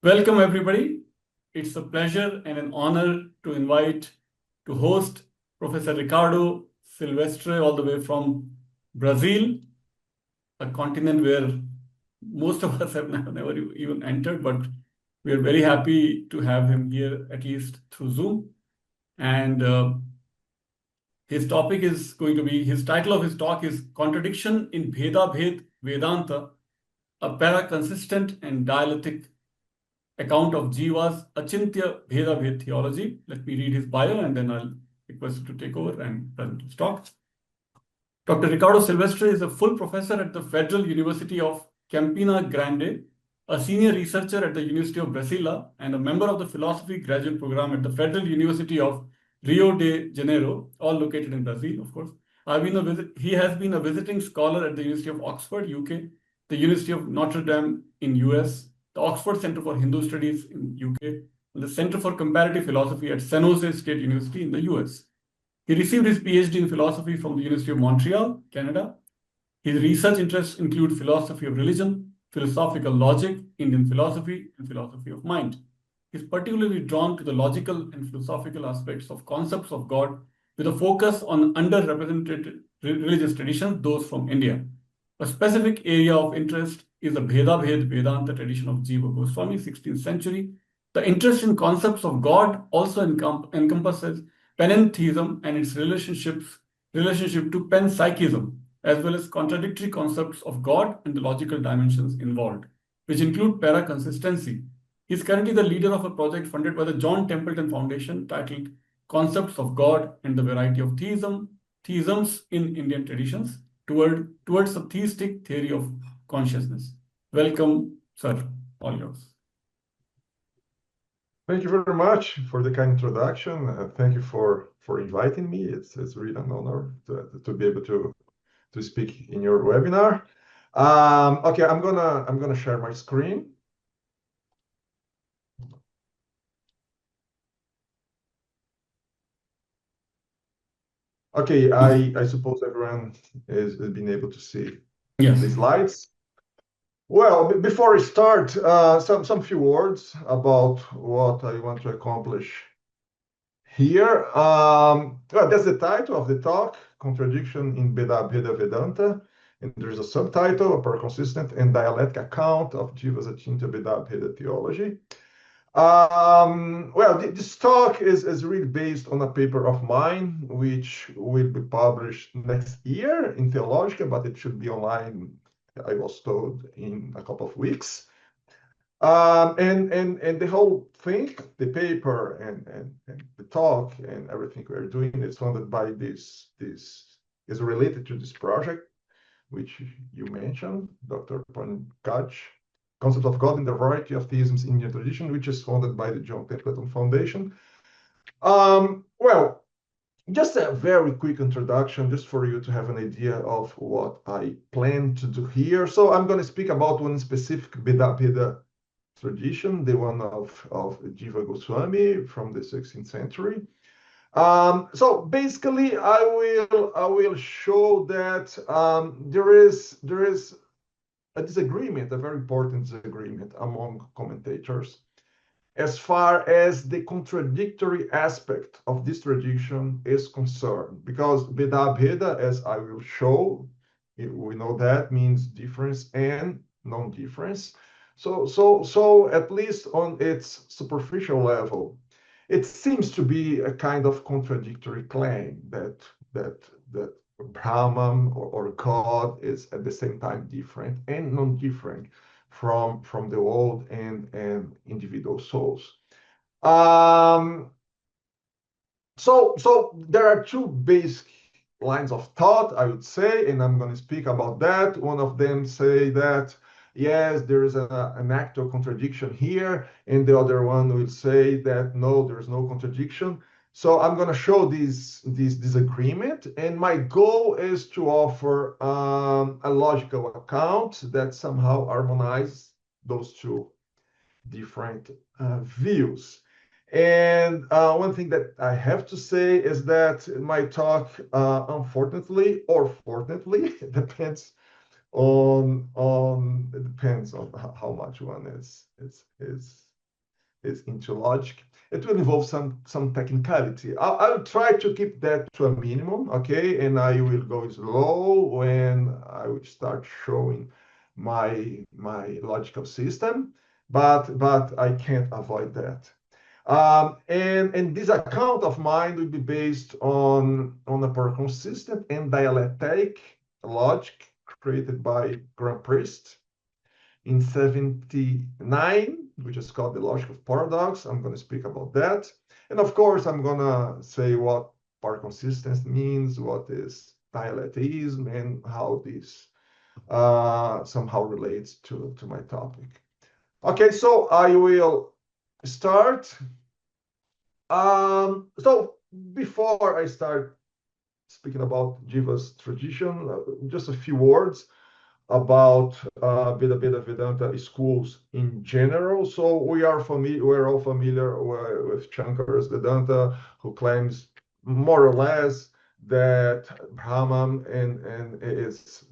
Welcome, everybody. It's a pleasure and an honor to host Professor Ricardo Silvestre, all the way from Brazil, a continent where most of us have never even entered, but we are very happy to have him here, at least through Zoom. And his title of his talk is Contradiction in Bhedābheda Vedānta, a Paraconsistent and Dialetheic account of Jiva's Acintya Bhedābheda theology. Let me read his bio and then I'll request you to take over and present his talk. Dr. Ricardo Silvestre is a full professor at the Federal University of Campina Grande, a senior researcher at the University of Brasília, and a member of the philosophy graduate program at the Federal University of Rio de Janeiro, all located in Brazil, of course. He has been a visiting scholar at the University of Oxford, UK, the University of Notre Dame in US, the Oxford Center for Hindu Studies in UK, and the Center for Comparative Philosophy at San Jose State University in the US. He received his PhD in philosophy from the University of Montreal, Canada. His research interests include philosophy of religion, philosophical logic, Indian philosophy, and philosophy of mind. He is particularly drawn to the logical and philosophical aspects of concepts of God, with a focus on underrepresented religious traditions, those from India. A specific area of interest is the Bhedābheda Vedānta tradition of Jīva Gosvāmī, 16th century. The interest in concepts of God also encompasses panentheism and its relationship to panpsychism, as well as contradictory concepts of God and the logical dimensions involved, which include paraconsistency. He is currently the leader of a project funded by the John Templeton Foundation titled Concepts of God and the Variety of Theisms in Indian Traditions, towards a theistic theory of consciousness. Welcome, sir. All yours. Thank you very much for the kind introduction. Thank you for inviting me. It's really an honor to be able to speak in your webinar. Okay, I'm gonna share my screen. Okay, I suppose everyone has been able to see the slides. Well, before we start, some few words about what I want to accomplish here. Well, that's the title of the talk, Contradiction in Bhedābheda Vedānta. And there's a subtitle, a Paraconsistent and Dialectic Account of Jiva's Acintya Bhedābheda Theology. Well, this talk is really based on a paper of mine, which will be published next year in Theological, but it should be online, I was told, in a couple of weeks. And the whole thing, the paper and the talk and everything we're doing is funded by this is related to this project, which you mentioned, Dr. Pankaj, Concept of God in the Variety of Theisms in Indian Tradition, which is funded by the John Templeton Foundation. Well, just a very quick introduction, just for you to have an idea of what I plan to do here. So I'm going to speak about one specific Bhedābheda tradition, the one of Jīva Gosvāmī from the 16th century. So basically, I will show that there is a disagreement, a very important disagreement among commentators, as far as the contradictory aspect of this tradition is concerned. Because Bhedābheda, as I will show, we know that means difference and non-difference. So at least on its superficial level, it seems to be a kind of contradictory claim that Brahman or God is at the same time different and non-different from the world and individual souls. So there are two basic lines of thought, I would say, and I'm going to speak about that. One of them say that yes, there is an actual contradiction here, and the other one will say that no, there is no contradiction. So I'm going to show this disagreement, and my goal is to offer a logical account that somehow harmonizes those two different views. And one thing that I have to say is that my talk, unfortunately or fortunately, it depends on how much one is is into logic. It will involve some technicality. I'll try to keep that to a minimum, okay? And I will go slow when I will start showing my logical system, but I can't avoid that. And this account of mine will be based on a paraconsistent and dialectic logic created by Grand Priest in 79, which is called the logic of paradox. I'm going to speak about that. And of course, I'm going to say what paraconsistence means, what is dialetheism, and how this somehow relates to my topic. Okay, so I will start. So before I start speaking about Jiva's tradition, just a few words about Bhedābheda Vedānta schools in general. So we're all familiar with Shankara's Vedanta, who claims more or less that Brahman and is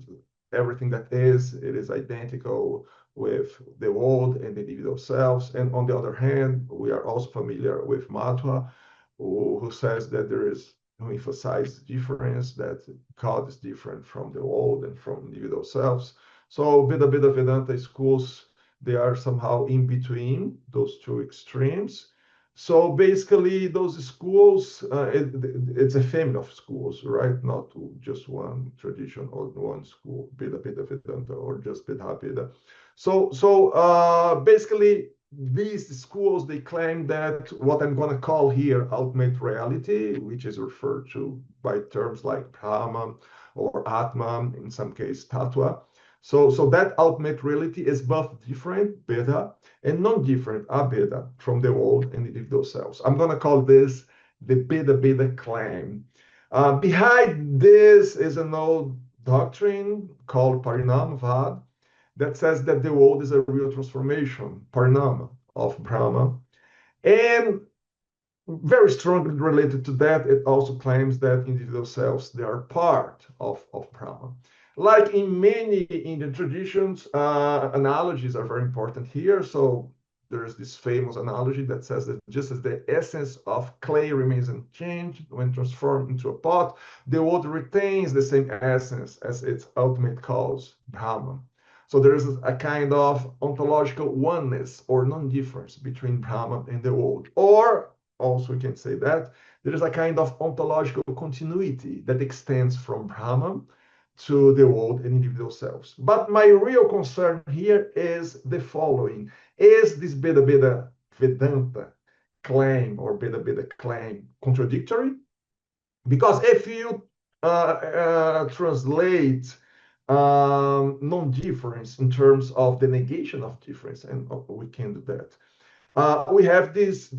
everything that it is identical with the world and the individual selves. And on the other hand, we are also familiar with Madhva, who says that who emphasizes difference, that God is different from the world and from individual selves. So Bhedābheda Vedānta schools, they are somehow in between those two extremes. So basically, those schools, it's a family of schools, right? Not just one tradition or one school, Bhedābheda Vedānta, or just Bhedābheda. So basically, these schools, they claim that what I'm going to call here ultimate reality, which is referred to by terms like Brahman or Atman, in some case Tattva. So that ultimate reality is both different, bheda, and non-different, abheda, from the world and individual selves. I'm going to call this the Bhedābheda claim. Behind this is an old doctrine called Parinamavad, that says that the world is a real transformation, parinama, of Brahma. And very strongly related to that, it also claims that individual selves, they are part of Brahma. Like in many Indian traditions, analogies are very important here. So there is this famous analogy that says that just as the essence of clay remains unchanged when transformed into a pot, the world retains the same essence as its ultimate cause, Brahman. So there is a kind of ontological oneness or non-difference between Brahman and the world. Or also we can say that there is a kind of ontological continuity that extends from Brahman to the world and individual selves. But my real concern here is the following. Is this Bhedābheda Vedānta claim or Bhedābheda claim contradictory? Because if you translate non-difference in terms of the negation of difference, and we can do that. We have this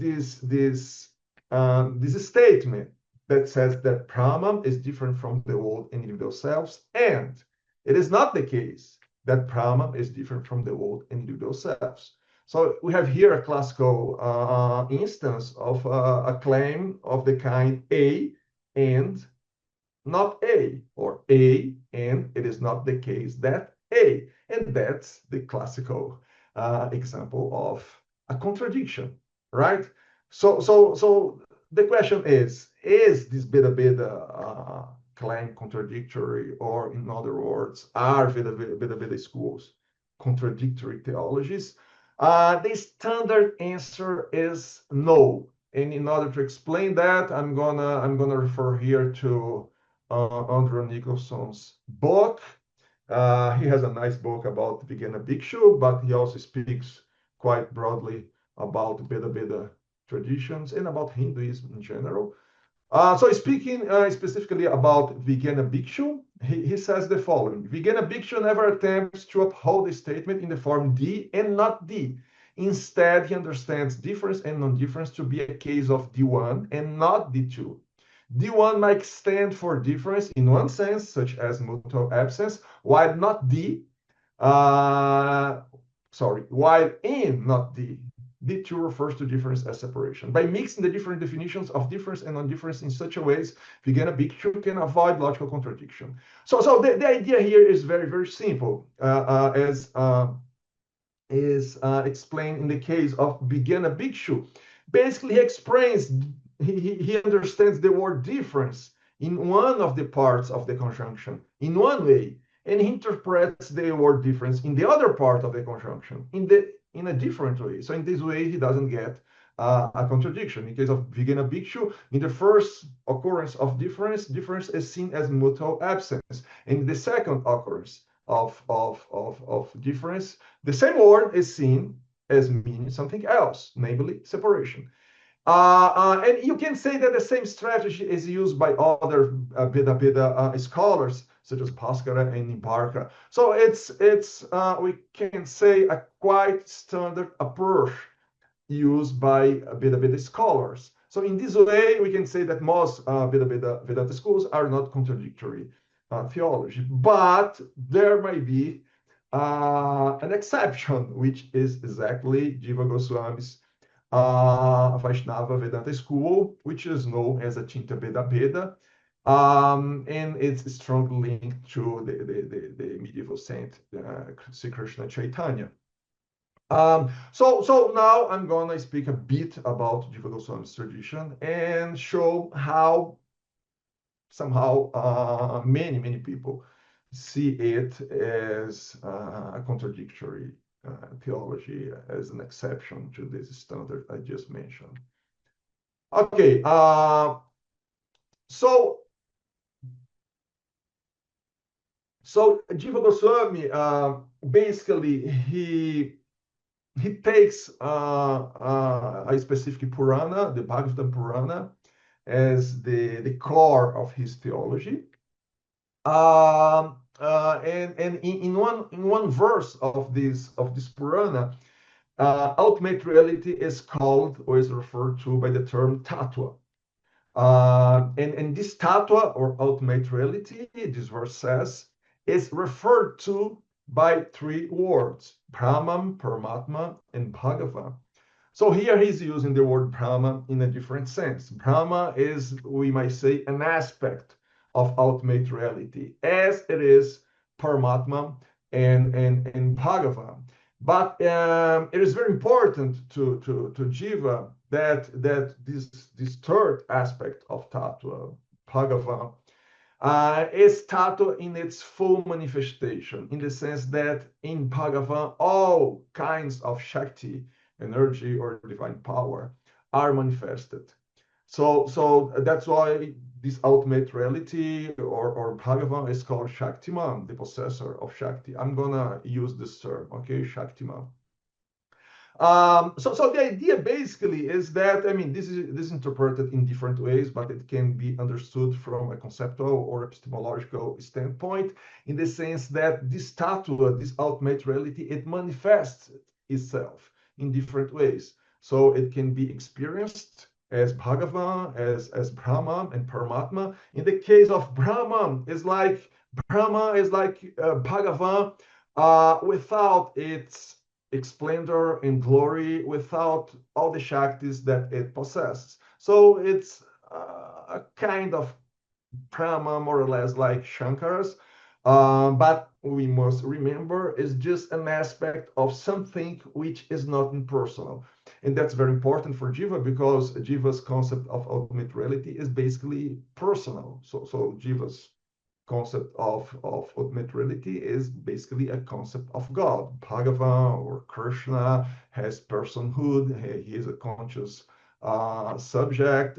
statement that says that Brahman is different from the world and individual selves, and it is not the case that Brahman is different from the world and individual selves. So we have here a classical instance of a claim of the kind A and not A, or A and it is not the case that A. And that's the classical example of a contradiction, right? So the question is this Bhedābheda claim contradictory, or in other words, are Bhedābheda schools contradictory theologies? The standard answer is no. And in order to explain that, I'm gonna refer here to Andrew Nicholson's book. He has a nice book about Vijñānabhikṣu, but he also speaks quite broadly about Bhedābheda traditions and about Hinduism in general. So speaking specifically about Vijñānabhikṣu, he says the following. Vijñānabhikṣu never attempts to uphold a statement in the form D and not D. Instead, he understands difference and non-difference to be a case of D1 and not D2. D1 might stand for difference in one sense, such as mutual absence, while not D, while in not D. D2 refers to difference as separation. By mixing the different definitions of difference and non-difference in such a ways, Vijñānabhikṣu can avoid logical contradiction. So the idea here is very, very simple. As is explained in the case of Vijñānabhikṣu. Basically, he explains, he understands the word difference in one of the parts of the conjunction in one way, and he interprets the word difference in the other part of the conjunction in a different way. So in this way, he doesn't get a contradiction. In case of Vijñānabhikṣu, in the first occurrence of difference, difference is seen as mutual absence. In the second occurrence of difference, the same word is seen as meaning something else, namely separation. And you can say that the same strategy is used by other Bhedābheda scholars, such as Bhaskara and Nimbārka. So it's we can say a quite standard approach used by Bhedābheda scholars. So in this way, we can say that most Bhedābheda Vedanta schools are not contradictory theology, but there may be an exception, which is exactly Jīva Gosvāmī's Vaiṣṇava Vedanta school, which is known as Acintya Bhedābheda, and it's strongly linked to the medieval saint Sri Krishna Chaitanya. So now I'm gonna speak a bit about Jīva Gosvāmī's tradition and show how somehow many people see it as a contradictory theology, as an exception to this standard I just mentioned. Okay, so Jīva Gosvāmī basically he takes a specific Purana, the Bhagavata Purana, as the core of his theology. And in one verse of this Purana, ultimate reality is called or is referred to by the term tattva. And this tattva or ultimate reality, this verse says, is referred to by three words: Brahman, Paramatma, and Bhagavan. So here he's using the word Brahman in a different sense. Brahma is, we might say, an aspect of ultimate reality, as it is Paramatma and Bhagavan. But it is very important to Jīva that this third aspect of Tattva, Bhagavan, is Tattva in its full manifestation, in the sense that in Bhagavan, all kinds of Shakti, energy or divine power, are manifested. So that's why this ultimate reality or Bhagavan is called Shaktiman, the possessor of Shakti. I'm gonna use this term, okay, Shaktiman. So the idea basically is that, I mean, this is interpreted in different ways, but it can be understood from a conceptual or epistemological standpoint, in the sense that this tattva, this ultimate reality, it manifests itself in different ways. So it can be experienced as Bhagavan, as Brahman and Paramatma. In the case of Brahman, Brahma is like Bhagavan without its splendor and glory, without all the Shaktis that it possesses. So it's a kind of Brahma, more or less like Shankara's, but we must remember it's just an aspect of something which is not impersonal. And that's very important for Jīva, because Jīva's concept of ultimate reality is basically personal. So Jīva's concept of ultimate reality is basically a concept of God. Bhagavan or Krishna has personhood. He is a conscious subject,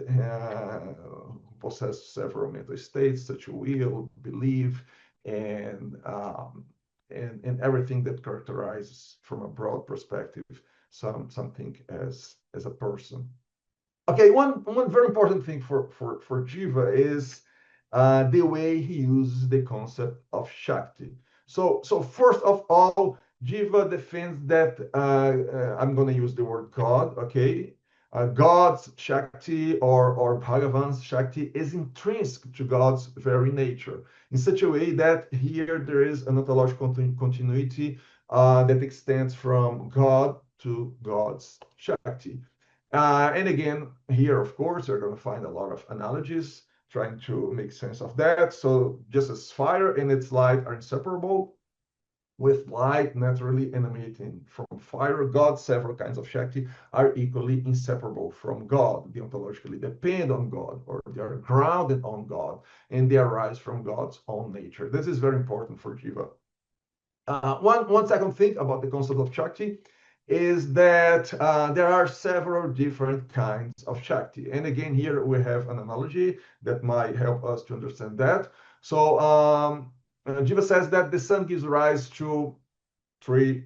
possesses several mental states, such as will, belief, and everything that characterizes, from a broad perspective, something as a person. Okay, one very important thing for Jīva is the way he uses the concept of Shakti. So first of all, Jīva defends that I'm going to use the word God, okay? God's Shakti or Bhagavan's Shakti is intrinsic to God's very nature, in such a way that here there is an ontological continuity that extends from God to God's Shakti. And again, here, of course, you're going to find a lot of analogies trying to make sense of that. So just as fire and its light are inseparable, with light naturally emanating from fire. God, several kinds of Shakti are equally inseparable from God. They ontologically depend on God, or they are grounded on God, and they arise from God's own nature. This is very important for Jiva. One second thing about the concept of Shakti is that there are several different kinds of Shakti. And again, here we have an analogy that might help us to understand that. So Jiva says that the sun gives rise to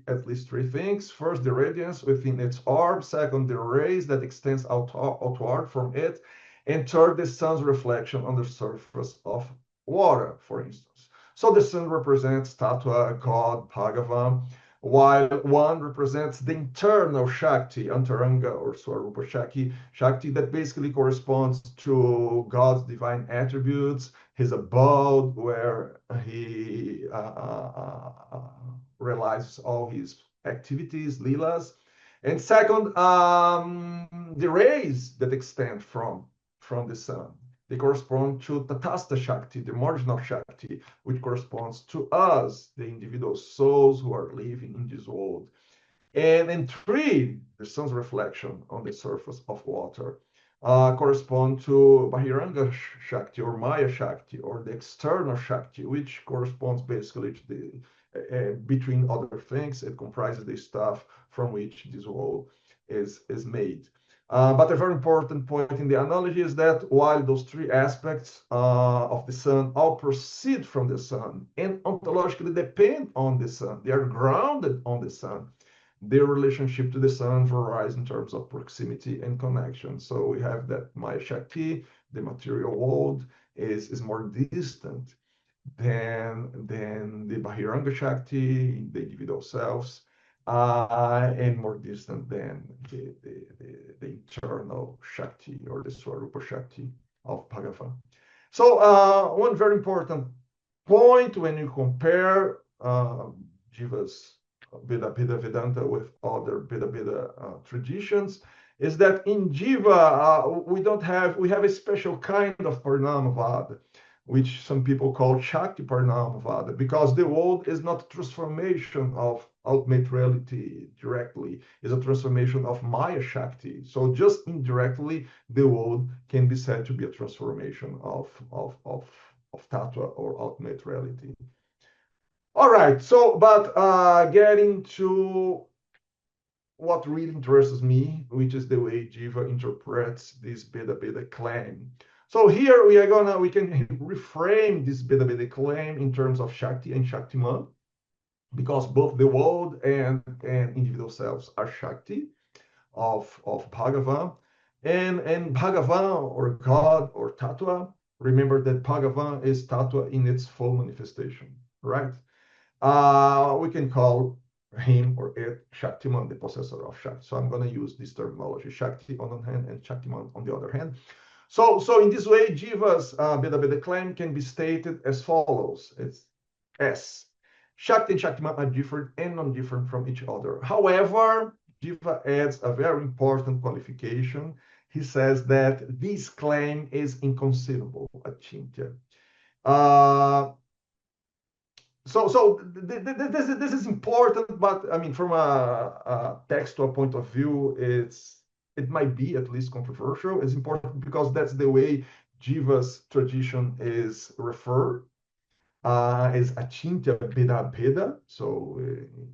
at least three things. First, the radiance within its orb. Second, the rays that extends outward from it. And third, the sun's reflection on the surface of water, for instance. So the sun represents Tattva, God, Bhagavan, while one represents the internal Shakti, Antaranga or Swarupa Shakti that basically corresponds to God's divine attributes, his abode where he realizes all his activities, leelas. And second, the rays that extend from the sun. They correspond to Tatastha Shakti, the marginal Shakti, which corresponds to us, the individual souls who are living in this world. And three, the sun's reflection on the surface of water correspond to Bahiranga Shakti or Maya Shakti, or the external Shakti, which corresponds basically to the, between other things, it comprises the stuff from which this world is made. But a very important point in the analogy is that while those three aspects of the sun all proceed from the sun and ontologically depend on the sun, they are grounded on the sun, their relationship to the sun varies in terms of proximity and connection. So we have that Maya Shakti, the material world, is more distant than the Bahiranga Shakti, the individual selves, and more distant than the internal Shakti or the Swarupa Shakti of Bhagavan. So one very important point when you compare Jiva's Bhedābheda Vedānta with other Bhedābheda traditions is that in Jiva we have a special kind of Parinamavada, which some people call Shakti Parinamavada, because the world is not a transformation of ultimate reality directly, it's a transformation of Maya Shakti. So just indirectly, the world can be said to be a transformation of Tattva or ultimate reality. All right, so, but getting to what really interests me, which is the way Jiva interprets this Bhedābheda claim. So here we can reframe this Bhedābheda claim in terms of Shakti and Shaktiman, because both the world and individual selves are Shakti of Bhagavan. And Bhagavan, or God, or Tattva, remember that Bhagavan is Tattva in its full manifestation, right? We can call him or it Shaktiman, the possessor of Shakti. So I'm going to use this terminology, Shakti on one hand and Shaktiman on the other hand. So in this way, Jiva's Bhedābheda claim can be stated as follows. It's S. Shakti and Shaktiman are different and non-different from each other. However, Jiva adds a very important qualification. He says that this claim is inconceivable, Acintya. So this is important, but I mean, from a textual point of view, it might be at least controversial. It's important because that's the way Jiva's tradition is referred, as Acintya Bhedābheda. So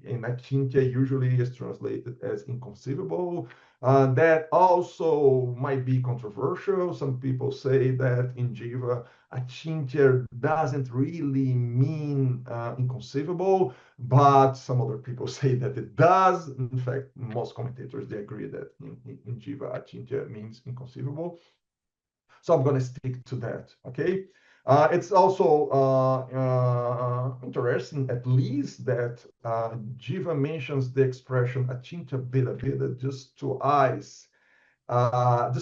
in Acintya usually is translated as inconceivable. That also might be controversial. Some people say that in Jiva, Acintya doesn't really mean inconceivable, but some other people say that it does. In fact, most commentators, they agree that in Jiva, Acintya means inconceivable. So I'm going to stick to that, okay? It's also interesting, at least, that Jiva mentions the expression Acintya Bhedābheda just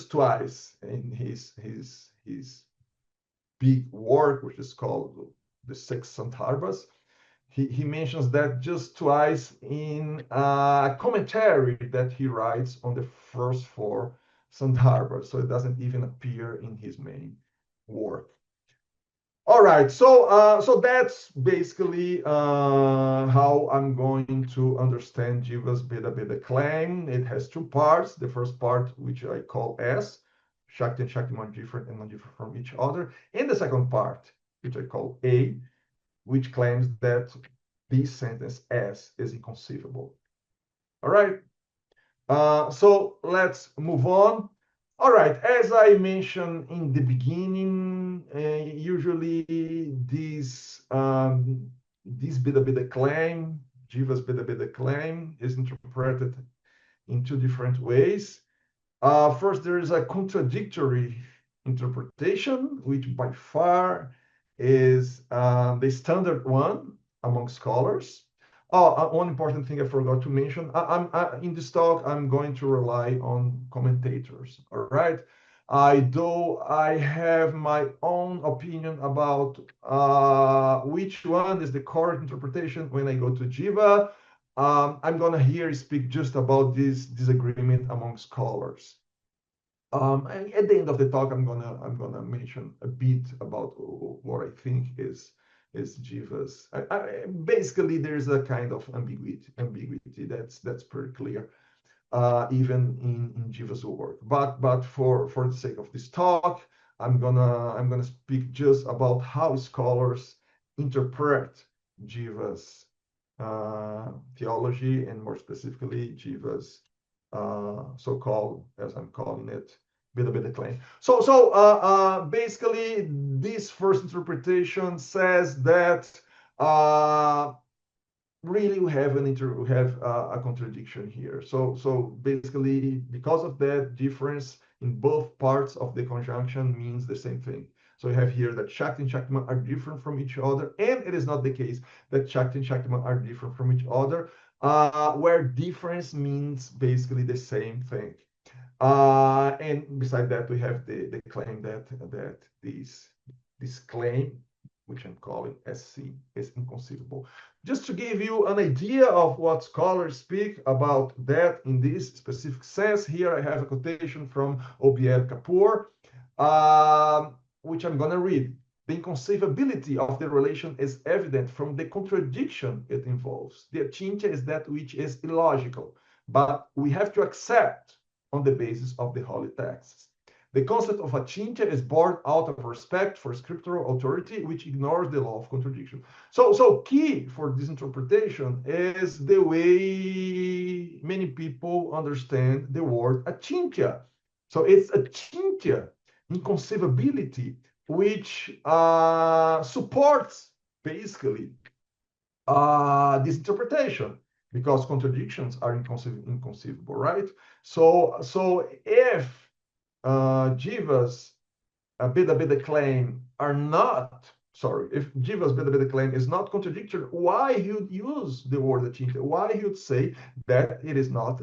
twice in his big work, which is called the Six Sandarbhas. He mentions that just twice in a commentary that he writes on the first four Sandarbhas, so it doesn't even appear in his main work. All right, so that's basically how I'm going to understand Jiva's Bhedābheda claim. It has two parts. The first part, which I call S, Shakti and Shakti are different and non-different from each other. And the second part, which I call A, which claims that this sentence S is inconceivable. All right, so let's move on. All right, as I mentioned in the beginning, usually this Bhedābheda claim, Jiva's Bhedābheda claim, is interpreted in two different ways. First, there is a contradictory interpretation, which by far is the standard one among scholars. Oh, one important thing I forgot to mention. In this talk, I'm going to rely on commentators, all right? Though I have my own opinion about which one is the correct interpretation when I go to Jiva, I'm gonna here speak just about this disagreement among scholars. And at the end of the talk, I'm gonna mention a bit about what I think is Jiva's. Basically, there's a kind of ambiguity that's pretty clear, even in Jiva's work. But for the sake of this talk, I'm gonna speak just about how scholars interpret Jiva's theology, and more specifically Jiva's so-called, as I'm calling it, Bhedābheda claim. So basically, this first interpretation says that really we have a contradiction here. So basically, because of that, difference in both parts of the conjunction means the same thing. So we have here that Shakti and Shaktiman are different from each other, and it is not the case that Shakti and Shaktiman are different from each other, where difference means basically the same thing. And beside that, we have the claim that this claim, which I'm calling SC, is inconceivable. Just to give you an idea of what scholars speak about that in this specific sense, here I have a quotation from Obiel Kapoor, which I'm going to read. The inconceivability of the relation is evident from the contradiction it involves. The Acintya is that which is illogical, but we have to accept on the basis of the holy texts. The concept of Acintya is born out of respect for scriptural authority, which ignores the law of contradiction. So key for this interpretation is the way many people understand the word Acintya. So it's Acintya, inconceivability, which supports basically this interpretation, because contradictions are inconceivable, right? So if Jiva's Bhedābheda claim if Jiva's Bhedābheda claim is not contradictory, why he would use the word Acintya? Why he would say that it is not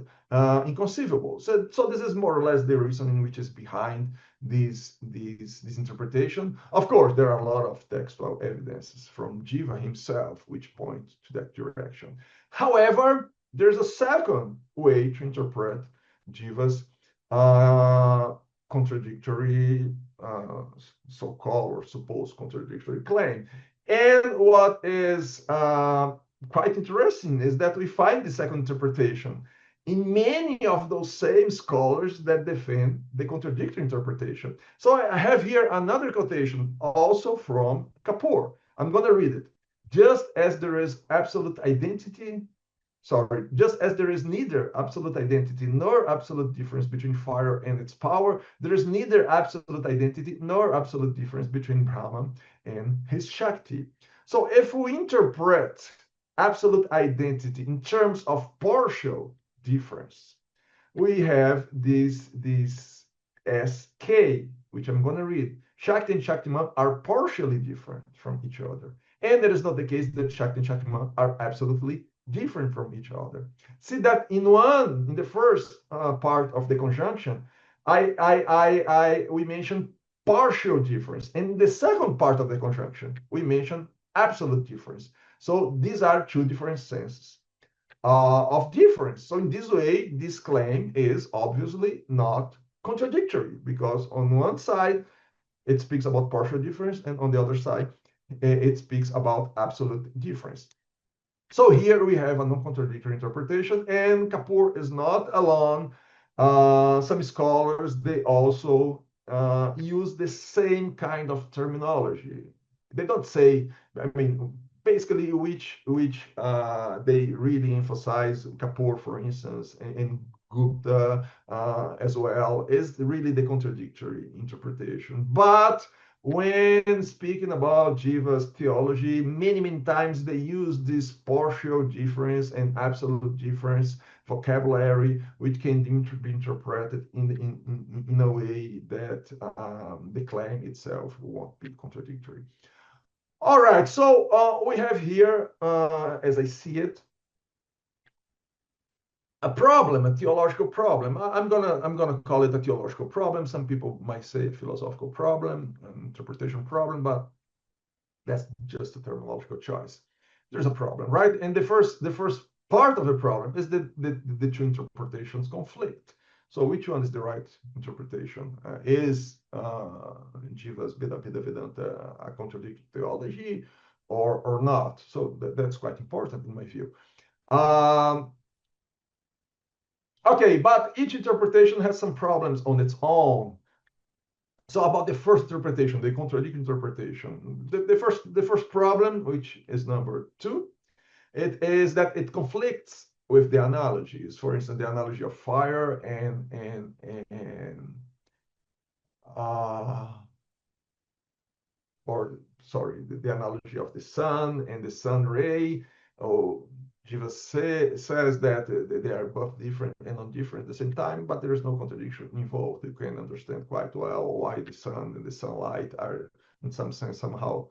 inconceivable? So this is more or less the reasoning which is behind this interpretation. Of course, there are a lot of textual evidences from Jiva himself which point to that direction. However, there's a second way to interpret Jiva's contradictory, so-called or supposed contradictory claim. And what is quite interesting is that we find the second interpretation in many of those same scholars that defend the contradictory interpretation. So I have here another quotation also from Kapoor. I'm going to read it. Just as there is neither absolute identity nor absolute difference between fire and its power, there is neither absolute identity nor absolute difference between Brahman and his Shakti. So if we interpret absolute identity in terms of partial difference, we have this SK, which I'm going to read. Shakti and Shaktiman are partially different from each other. And it is not the case that Shakti and Shaktiman are absolutely different from each other. See that in the first part of the conjunction, we mentioned partial difference. In the second part of the conjunction, we mentioned absolute difference. So these are two different senses of difference. So in this way, this claim is obviously not contradictory, because on one side, it speaks about partial difference, and on the other side, it speaks about absolute difference. So here we have a non-contradictory interpretation, and Kapoor is not alone. Some scholars, they also use the same kind of terminology. They don't say, I mean, basically which they really emphasize. Kapoor, for instance, and Gupta as well, is really the contradictory interpretation. But when speaking about Jiva's theology, many times they use this partial difference and absolute difference vocabulary, which can be interpreted in a way that the claim itself won't be contradictory. All right, so we have here, as I see it, a problem, a theological problem. I'm gonna call it a theological problem. Some people might say a philosophical problem, an interpretation problem, but that's just a terminological choice. There's a problem, right? And the first part of the problem is that the two interpretations conflict. So which one is the right interpretation? Is Jiva's Bhedābheda Vedānta a contradictory theology or not? So that's quite important in my view. Okay, but each interpretation has some problems on its own. So about the first interpretation, the contradictory interpretation, the first problem, which is number 2, it is that it conflicts with the analogies. For instance, the analogy of fire the analogy of the sun and the sun ray. Oh, Jiva says that they are both different and non-different at the same time, but there is no contradiction involved. You can understand quite well why the sun and the sunlight are, in some sense, somehow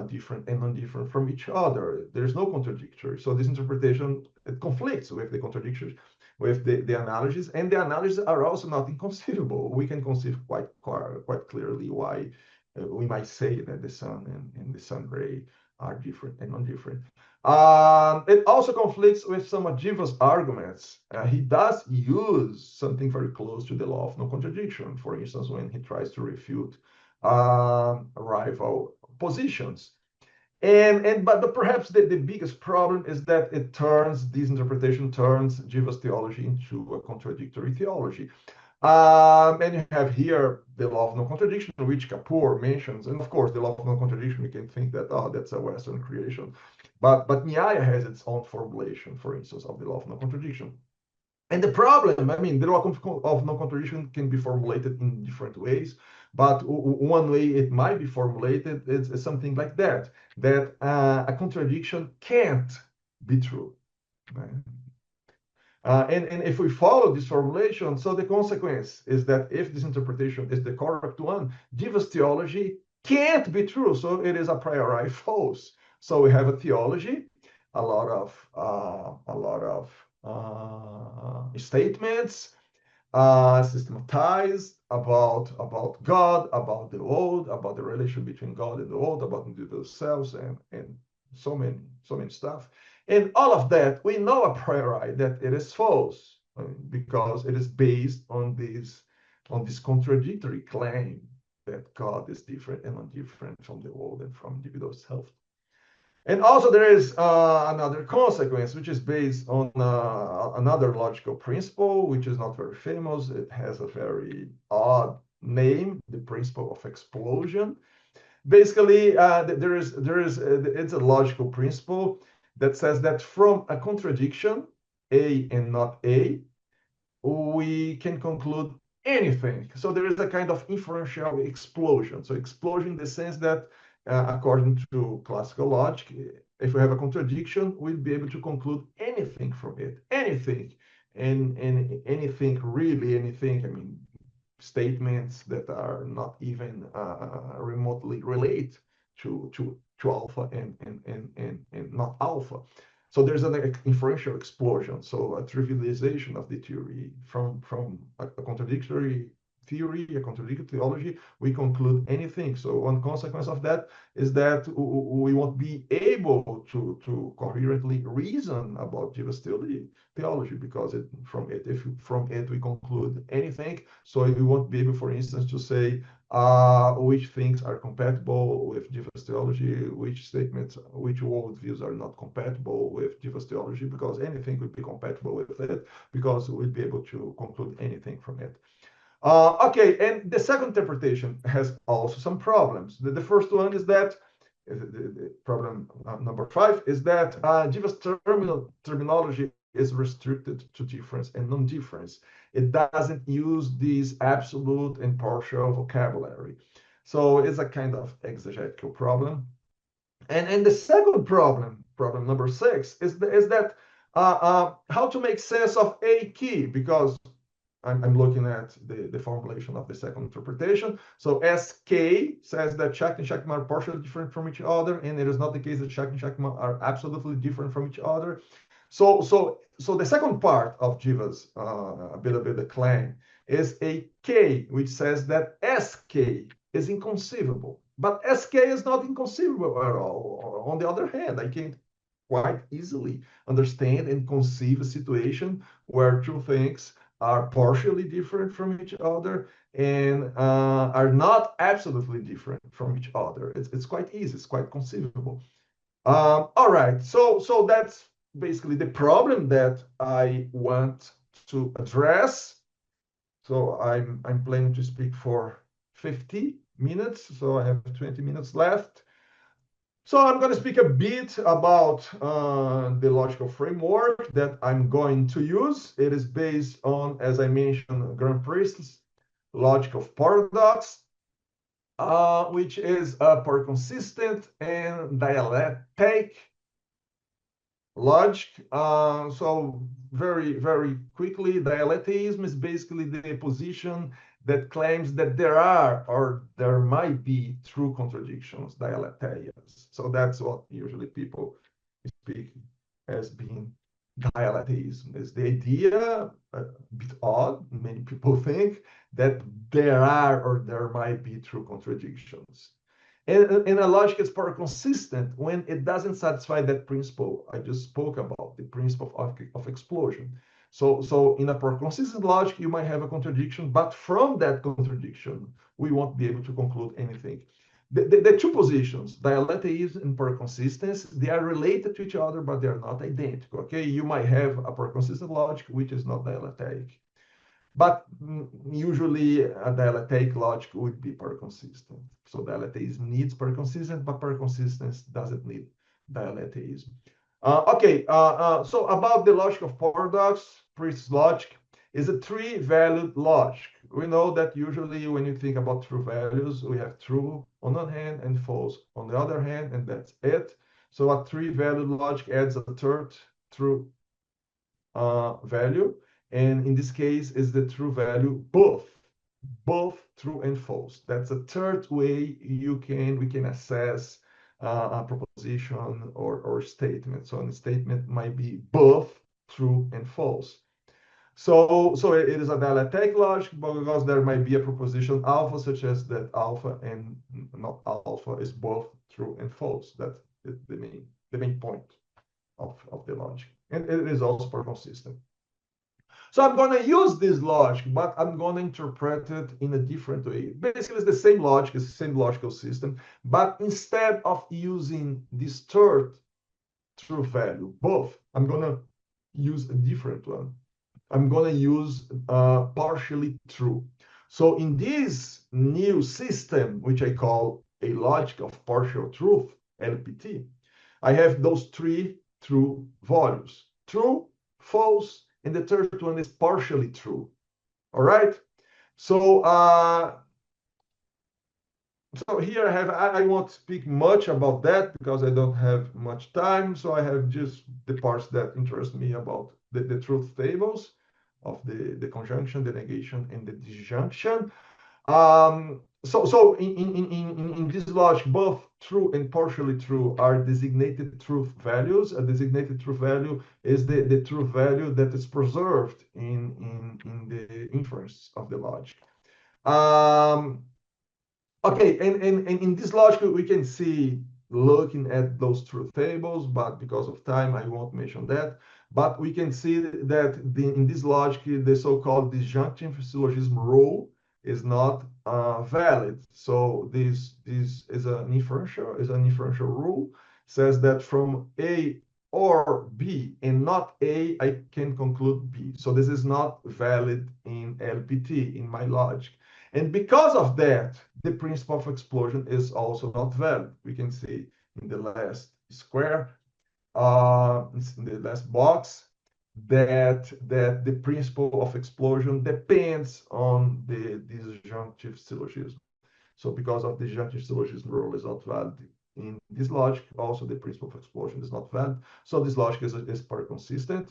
different and non-different from each other. There's no contradictory. So this interpretation, it conflicts with the contradiction, with the analogies, and the analogies are also not inconceivable. We can conceive quite clearly why we might say that the sun and the sun ray are different and non-different. It also conflicts with some of Jiva's arguments. He does use something very close to the law of no contradiction, for instance, when he tries to refute rival positions. But perhaps the biggest problem is that this interpretation turns Jiva's theology into a contradictory theology. And you have here the law of no contradiction, which Kapoor mentions. And of course, the law of no contradiction, we can think that, oh, that's a Western creation. But Nyaya has its own formulation, for instance, of the law of no contradiction. And the problem, I mean, the law of no contradiction can be formulated in different ways. But one way it might be formulated is something like that a contradiction can't be true. Right? And if we follow this formulation, so the consequence is that if this interpretation is the correct one, Jiva's theology can't be true. So it is a priori false. So we have a theology, a lot of statements, systematized about God, about the world, about the relation between God and the world, about individual selves, and so many stuff. And all of that, we know a priori that it is false, because it is based on this contradictory claim that God is different and not different from the world and from individual self. And also there is another consequence, which is based on another logical principle, which is not very famous. It has a very odd name, the principle of explosion. Basically, it's a logical principle that says that from a contradiction, A and not A, we can conclude anything. So there is a kind of inferential explosion. So explosion in the sense that, according to classical logic, if we have a contradiction, we'll be able to conclude anything from it, anything, and anything, really anything. I mean, statements that are not even remotely related to alpha and not alpha. So there's an inferential explosion, so a trivialization of the theory from a contradictory theory, a contradictory theology, we conclude anything. So one consequence of that is that we won't be able to coherently reason about Jiva's theology, because from it we conclude anything. So we won't be able, for instance, to say which things are compatible with Jiva's theology, which statements, which worldviews are not compatible with Jiva's theology, because anything would be compatible with it, because we'd be able to conclude anything from it. Okay, and the second interpretation has also some problems. The first one is that the problem number 5 is that Jiva's terminology is restricted to difference and non-difference. It doesn't use this absolute and partial vocabulary. So it's a kind of exegetical problem. And the second problem number 6, is that how to make sense of a key, because I'm looking at the formulation of the second interpretation. So SK says that Shakti and Shakti are partially different from each other, and it is not the case that Shakti and Shakti are absolutely different from each other. So the second part of Jiva's Bhedābheda claim is a K, which says that SK is inconceivable. But SK is not inconceivable at all. On the other hand, I can quite easily understand and conceive a situation where two things are partially different from each other and are not absolutely different from each other. It's quite easy. It's quite conceivable. All right. So that's basically the problem that I want to address. So I'm planning to speak for 50 minutes. So I have 20 minutes left. So I'm going to speak a bit about the logical framework that I'm going to use. It is based on, as I mentioned, Grand Priest's logic of paradox, which is a Paraconsistent and Dialetheic logic. So very, very quickly, dialetheism is basically the position that claims that there are or there might be true contradictions, dialetheias. So that's what usually people speak as being dialetheism. Is the idea, a bit odd, many people think, that there are or there might be true contradictions. And a logic is paraconsistent when it doesn't satisfy that principle I just spoke about, the principle of explosion. So in a paraconsistent logic, you might have a contradiction, but from that contradiction, we won't be able to conclude anything. The two positions, dialetheism and paraconsistency, they are related to each other, but they are not identical. Okay, you might have a paraconsistent logic which is not dialetheic, but usually a dialetheic logic would be paraconsistent. So dialetheism needs paraconsistent, but paraconsistence doesn't need dialetheism. So about the logic of paradox, Priest's logic is a three-valued logic. We know that usually when you think about true values, we have true on one hand and false on the other hand, and that's it. So a three-valued logic adds a third true value, and in this case is the true value both true and false. That's a third way we can assess a proposition or statement. So a statement might be both true and false. So it is a dialetheic logic because there might be a proposition alpha, such as that alpha and not alpha is both true and false. That's the main point of the logic. And it is also paraconsistent. So I'm going to use this logic, but I'm going to interpret it in a different way. Basically, it's the same logic, it's the same logical system, but instead of using this third true value, both, I'm going to use a different one. I'm going to use partially true. So in this new system, which I call a logic of partial truth, LPT, I have those three true values: true, false, and the third one is partially true. All right. So here I won't speak much about that because I don't have much time. So I have just the parts that interest me about the truth tables of the conjunction, the negation, and the disjunction. So in this logic, both true and partially true are designated truth values. A designated truth value is the truth value that is preserved in the inference of the logic. Okay, and in this logic, we can see looking at those truth tables, but because of time, I won't mention that. But we can see that in this logic, the so-called disjunctive syllogism rule is not valid. So this is an inferential rule, says that from A or B and not A, I can conclude B. So this is not valid in LPT, in my logic. And because of that, the principle of explosion is also not valid. We can see in the last square, in the last box, that the principle of explosion depends on the disjunctive syllogism. So because of the disjunctive syllogism rule is not valid in this logic, also the principle of explosion is not valid. So this logic is paraconsistent.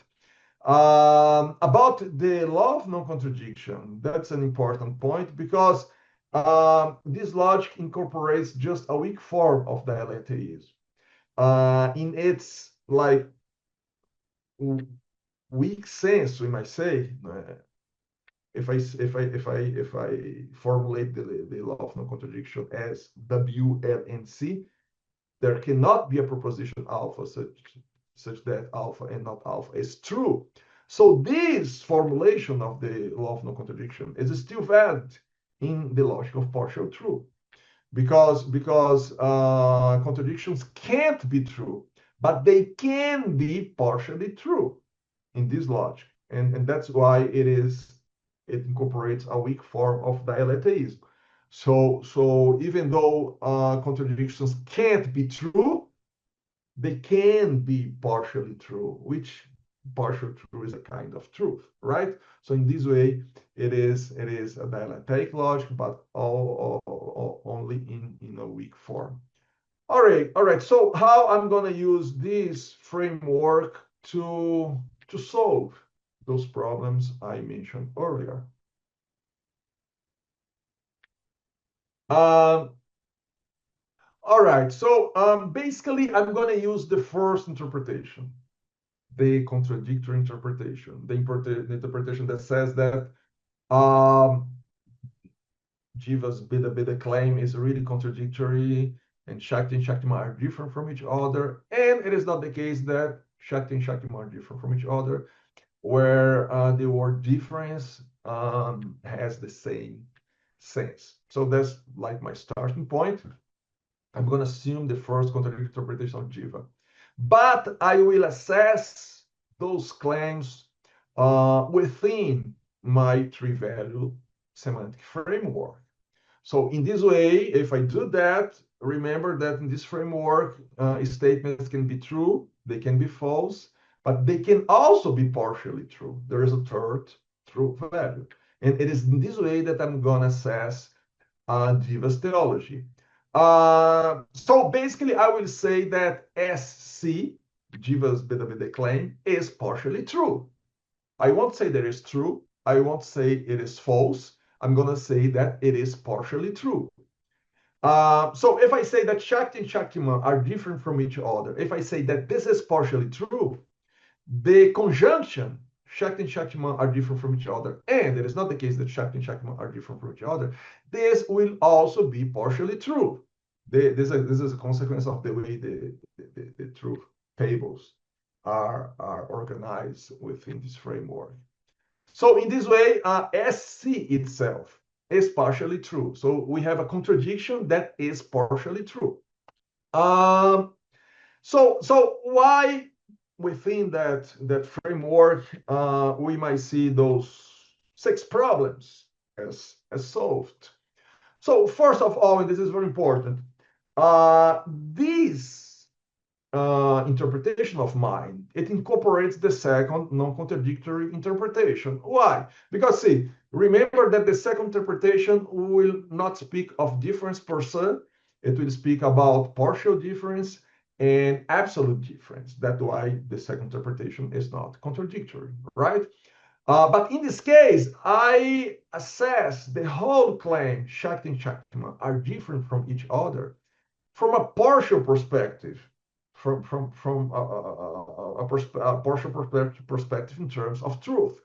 About the law of non-contradiction, that's an important point because this logic incorporates just a weak form of dialetheism. In its like weak sense, we might say, if I formulate the law of non-contradiction as W, L, and C, there cannot be a proposition alpha such that alpha and not alpha is true. So this formulation of the law of non-contradiction is still valid in the logic of partial truth, because contradictions can't be true, but they can be partially true in this logic, and that's why it incorporates a weak form of dialetheism. So even though contradictions can't be true, they can be partially true, which partial truth is a kind of truth, right? So in this way, it is a dialectic logic, but only in a weak form. All right. So how I'm going to use this framework to solve those problems I mentioned earlier. All right, so basically, I'm going to use the first interpretation, the contradictory interpretation, the interpretation that says that Jiva's Bhedābheda claim is really contradictory, and Shakti and Shaktima are different from each other, and it is not the case that Shakti and Shaktima are different from each other, where the word difference has the same sense. So that's like my starting point. I'm going to assume the first contradictory interpretation of Jiva. But I will assess those claims within my three-value semantic framework. So in this way, if I do that, remember that in this framework, statements can be true, they can be false, but they can also be partially true. There is a third true value. And it is in this way that I'm going to assess Jiva's theology. So basically, I will say that SC, Jiva's Bhedābheda claim, is partially true. I won't say that it's true. I won't say it is false. I'm going to say that it is partially true. So if I say that Shakti and Shaktima are different from each other, if I say that this is partially true, the conjunction Shakti and Shaktima are different from each other, and it is not the case that Shakti and Shaktima are different from each other, this will also be partially true. This is a consequence of the way the truth tables are organized within this framework. So in this way, SC itself is partially true. So we have a contradiction that is partially true. So why within that framework we might see those 6 problems as solved? So first of all, and this is very important, this interpretation of mine, it incorporates the second non-contradictory interpretation. Why? Because see, remember that the second interpretation will not speak of difference per se. It will speak about partial difference and absolute difference. That's why the second interpretation is not contradictory, right? But in this case, I assess the whole claim, Shakti and Shaktima are different from each other from a partial perspective, from a partial perspective in terms of truth.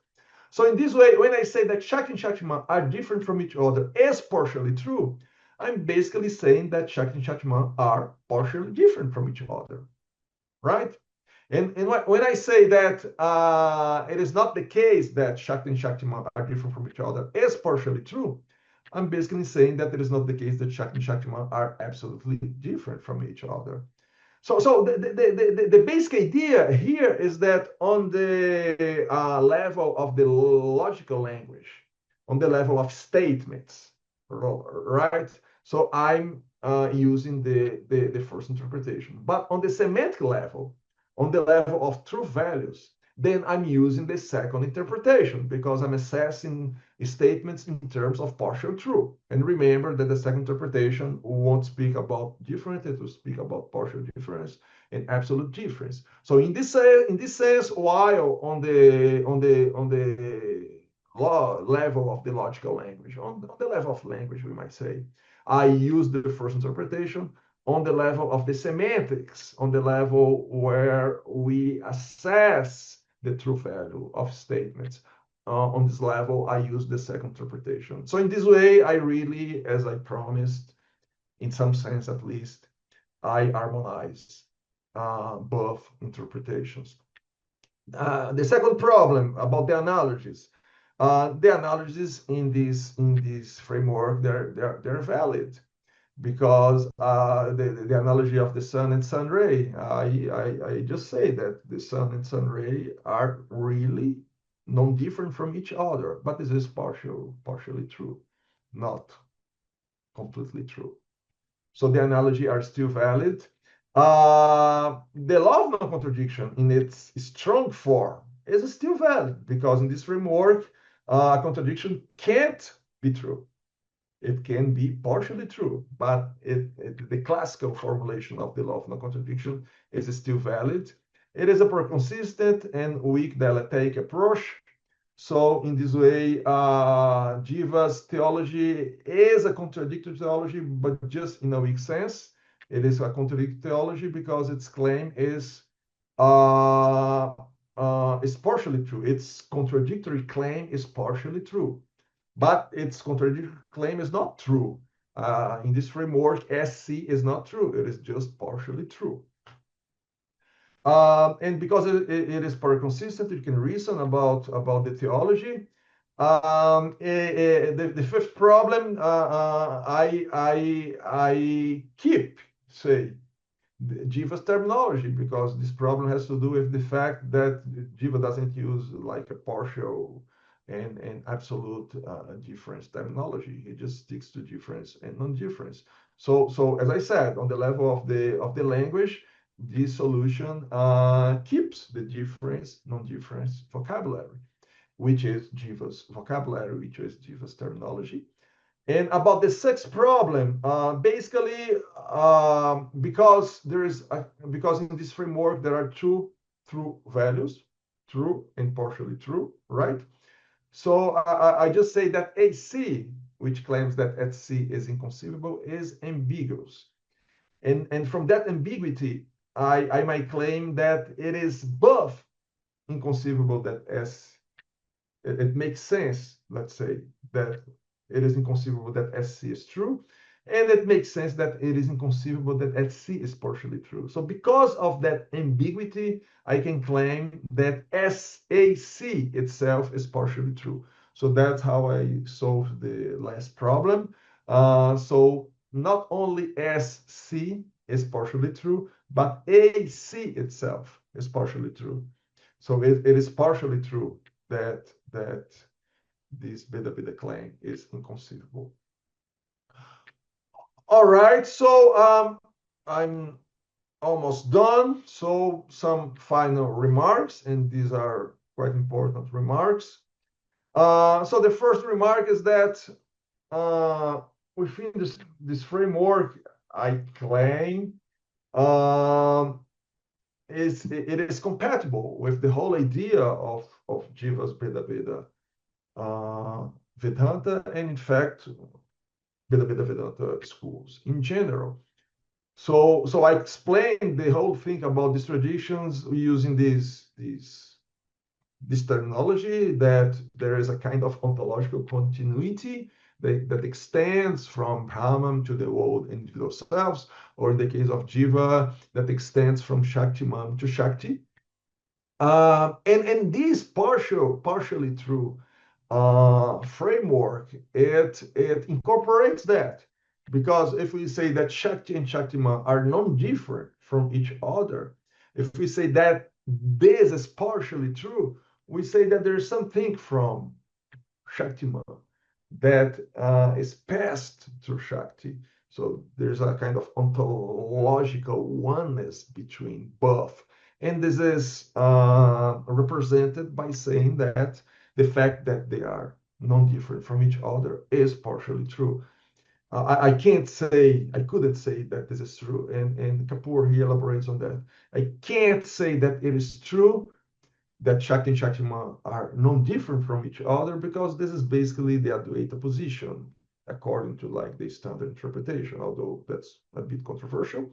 So in this way, when I say that Shakti and Shaktiman are different from each other is partially true, I'm basically saying that Shakti and Shaktiman are partially different from each other, right? And when I say that it is not the case that Shakti and Shaktiman are different from each other is partially true, I'm basically saying that it is not the case that Shakti and Shaktiman are absolutely different from each other. So the basic idea here is that on the level of the logical language, on the level of statements, right? So I'm using the first interpretation. But on the semantic level, on the level of true values, then I'm using the second interpretation because I'm assessing statements in terms of partial true. And remember that the second interpretation won't speak about different, it will speak about partial difference and absolute difference. So in this sense, while on the level of the logical language, on the level of language, we might say, I use the first interpretation. On the level of the semantics, on the level where we assess the true value of statements, on this level, I use the second interpretation. So in this way, I really, as I promised, in some sense at least, I harmonize both interpretations. The second problem about the analogies. The analogies in this framework, they're valid because the analogy of the sun and sun ray, I just say that the sun and sun ray are really non-different from each other, but this is partially true, not completely true. So the analogy are still valid. The law of non-contradiction in its strong form is still valid because in this framework, a contradiction can't be true. It can be partially true, but the classical formulation of the law of non-contradiction is still valid. It is a Paraconsistent and weak Dialetheic approach. So in this way, Jiva's theology is a contradictory theology, but just in a weak sense. It is a contradictory theology because its claim is partially true. Its contradictory claim is partially true. But its contradictory claim is not true. In this framework, SC is not true. It is just partially true. And because it is Paraconsistent, you can reason about the theology. The fifth problem, I keep, say, Jiva's terminology because this problem has to do with the fact that Jiva doesn't use like a partial and absolute difference terminology. He just sticks to difference and non-difference. So as I said, on the level of the language, this solution keeps the difference, non-difference vocabulary, which is Jiva's vocabulary, which is Jiva's terminology. And about the sixth problem, basically, because in this framework there are two true values, true and partially true, right? So I just say that AC, which claims that SC is inconceivable, is ambiguous. And from that ambiguity, I might claim that it is both inconceivable that it makes sense, let's say, that it is inconceivable that SC is true, and it makes sense that it is inconceivable that SC is partially true. So because of that ambiguity, I can claim that SAC itself is partially true. So that's how I solve the last problem. So not only SC is partially true, but AC itself is partially true. So it is partially true that this Bhedābheda claim is inconceivable. All right, so I'm almost done. So some final remarks, and these are quite important remarks. So the first remark is that within this framework, I claim it is compatible with the whole idea of Jiva's Bhedābheda Vedanta, and in fact, Bhedābheda Vedanta schools in general. So I explained the whole thing about these traditions using these this terminology that there is a kind of ontological continuity that extends from Brahman to the world individual selves, or in the case of Jīva, that extends from Shaktiman to Shakti. And this partially true framework, it incorporates that. Because if we say that Shakti and Shaktiman are non-different from each other, if we say that this is partially true, we say that there is something from Shaktiman that is passed through Shakti. So there's a kind of ontological oneness between both. And this is represented by saying that the fact that they are non-different from each other is partially true. I couldn't say that this is true. And Kapoor, he elaborates on that. I can't say that it is true that Shakti and Shaktiman are non-different from each other, because this is basically the Advaita position, according to like the standard interpretation, although that's a bit controversial.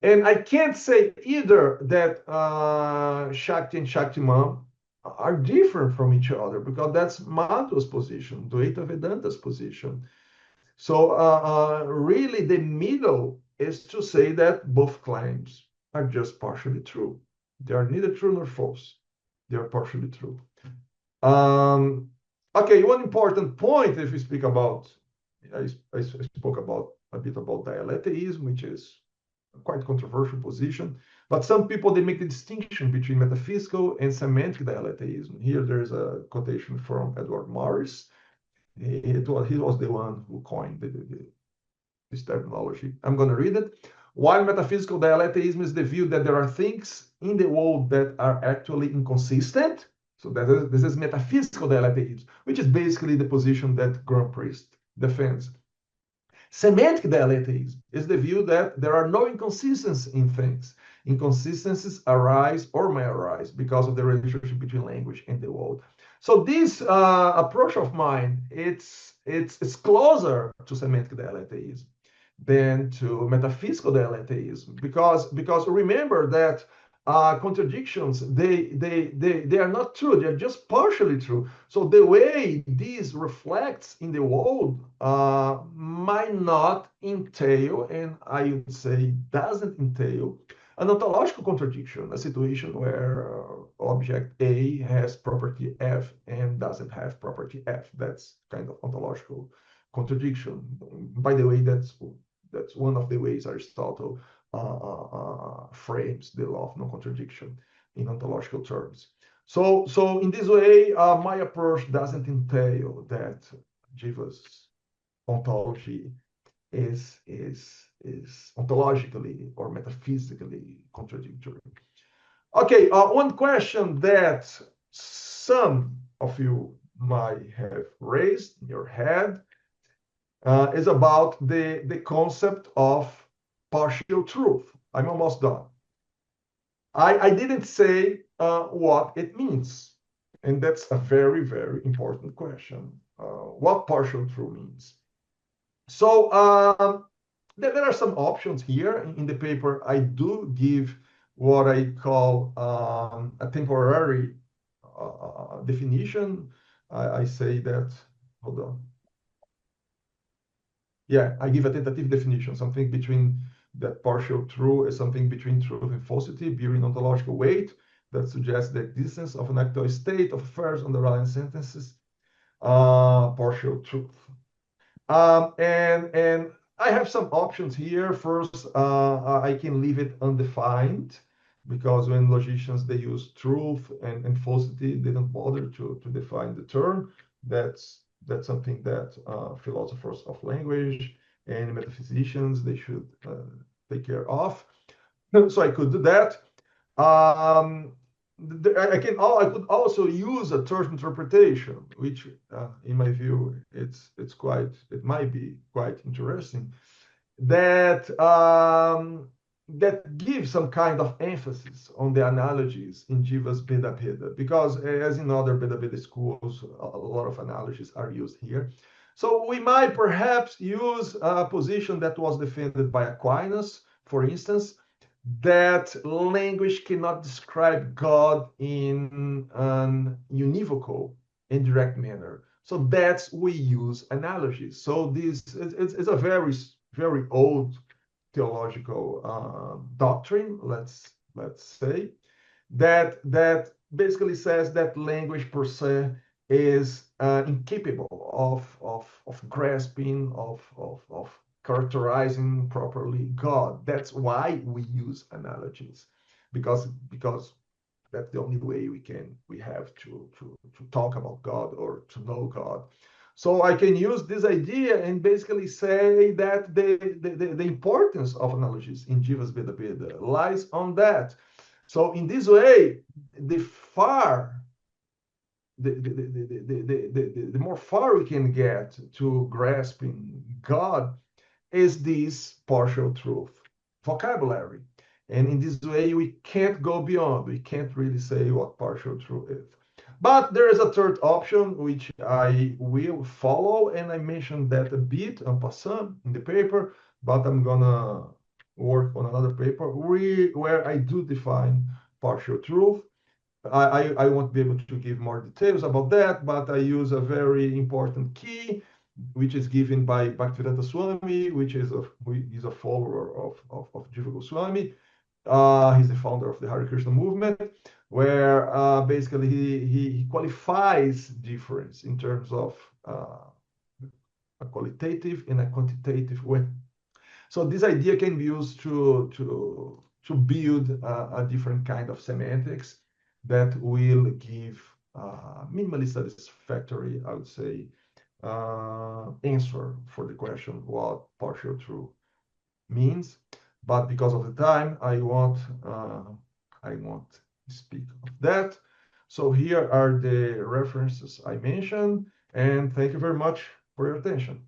And I can't say either that Shakti and Shaktiman are different from each other, because that's Madhva's position, Dvaita Vedanta's position. So really the middle is to say that both claims are just partially true. They are neither true nor false. They are partially true. Okay, one important point, if we speak about, I spoke about a bit about dialetheism, which is a quite controversial position, but some people, they make the distinction between metaphysical and semantic dialetheism. Here there's a quotation from Edward Morris. He was the one who coined this terminology. I'm going to read it. While metaphysical dialetheism is the view that there are things in the world that are actually inconsistent, so this is metaphysical dialetheism, which is basically the position that Grand Priest defends. Semantic dialetheism is the view that there are no inconsistencies in things. Inconsistencies arise or may arise because of the relationship between language and the world. So this approach of mine, it's closer to semantic dialetheism than to metaphysical dialetheism, because remember that contradictions, they are not true, they're just partially true. So the way this reflects in the world might not entail, and I would say doesn't entail, an ontological contradiction, a situation where object A has property F and doesn't have property F. That's kind of ontological contradiction. By the way, that's one of the ways Aristotle frames the law of non-contradiction in ontological terms. So in this way, my approach doesn't entail that Jiva's ontology is ontologically or metaphysically contradictory. Okay, one question that some of you might have raised in your head is about the concept of partial truth. I'm almost done. I didn't say what it means, and that's a very, very important question. What partial truth means. So there are some options here in the paper. I do give what I call a temporary definition. I say that, hold on. Yeah, I give a tentative definition, something between that partial true is something between truth and falsity, bearing ontological weight, that suggests the existence of an actual state of affairs underlying sentences, partial truth. And I have some options here. First, I can leave it undefined, because when logicians, they use truth and falsity, they don't bother to define the term. That's something that philosophers of language and metaphysicians, they should take care of. So I could do that. I could also use a term interpretation, which, in my view, it might be quite interesting. That gives some kind of emphasis on the analogies in Jiva's Bhedābheda, because as in other Bhedābheda schools, a lot of analogies are used here. So we might perhaps use a position that was defended by Aquinas, for instance, that language cannot describe God in an univocal and direct manner. So that's we use analogies. So this it's a very old theological doctrine, let's say, that basically says that language per se is incapable of grasping, of characterizing properly God. That's why we use analogies, because that's the only way we have to talk about God or to know God. So I can use this idea and basically say that the importance of analogies in Jiva's Bhedābheda lies on that. So in this way, the more far we can get to grasping God is this partial truth vocabulary. And in this way, we can't go beyond. We can't really say what partial truth is. But there is a third option, which I will follow, and I mentioned that a bit en passant in the paper, but I'm gonna work on another paper where I do define partial truth. I won't be able to give more details about that, but I use a very important key, which is given by Bhaktivedanta Swami, which is a follower of Jīva Gosvāmī. He's the founder of the Hare Krishna movement, where basically he qualifies difference in terms of a qualitative and a quantitative way. So this idea can be used to build a different kind of semantics that will give minimally satisfactory, I would say, answer for the question what partial truth means. But because of the time, I won't speak of that. So here are the references I mentioned, and thank you very much for your attention.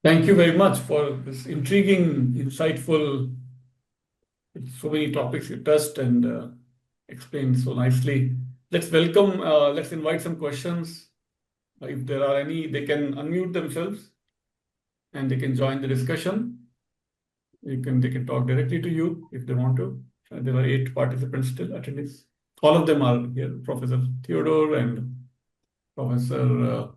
Thank you very much for this intriguing, insightful, so many topics you touched and explained so nicely. Let's invite some questions. If there are any, they can unmute themselves and they can join the discussion. They can talk directly to you if they want to. There are 8 participants still, attendees. All of them are here, Professor Theodore and Professor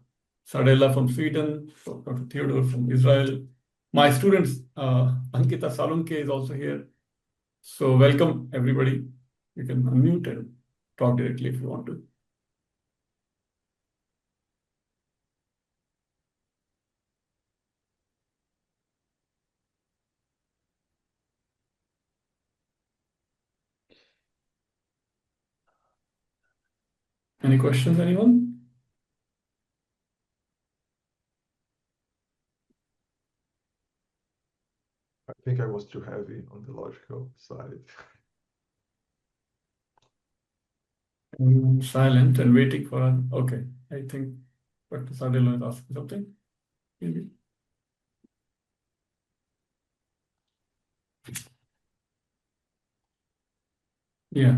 Sardella from Sweden, Dr. Theodore from Israel. My students, Ankita Salunke is also here. So welcome everybody. You can unmute and talk directly if you want to. Any questions, anyone? I think I was too heavy on the logical side. I'm silent and waiting for an. Okay, I think Dr. Sardella is asking something. Maybe. Yeah.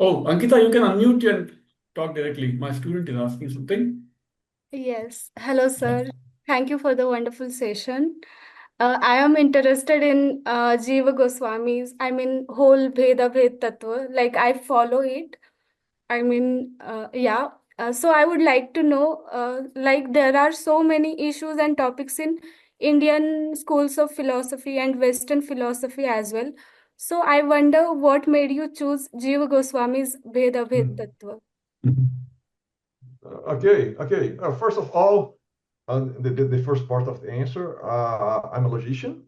Oh, Ankita, you can unmute and talk directly. My student is asking something. Yes. Hello, sir. Thank you for the wonderful session. I am interested in Jīva Gosvāmī's, whole Bhedābheda Tattva. Like, I follow it. Yeah. So I would like to know, like, there are so many issues and topics in Indian schools of philosophy and Western philosophy as well. So I wonder what made you choose Jīva Gosvāmī's Bhedābheda Tattva. Okay. First of all, the first part of the answer, I'm a logician,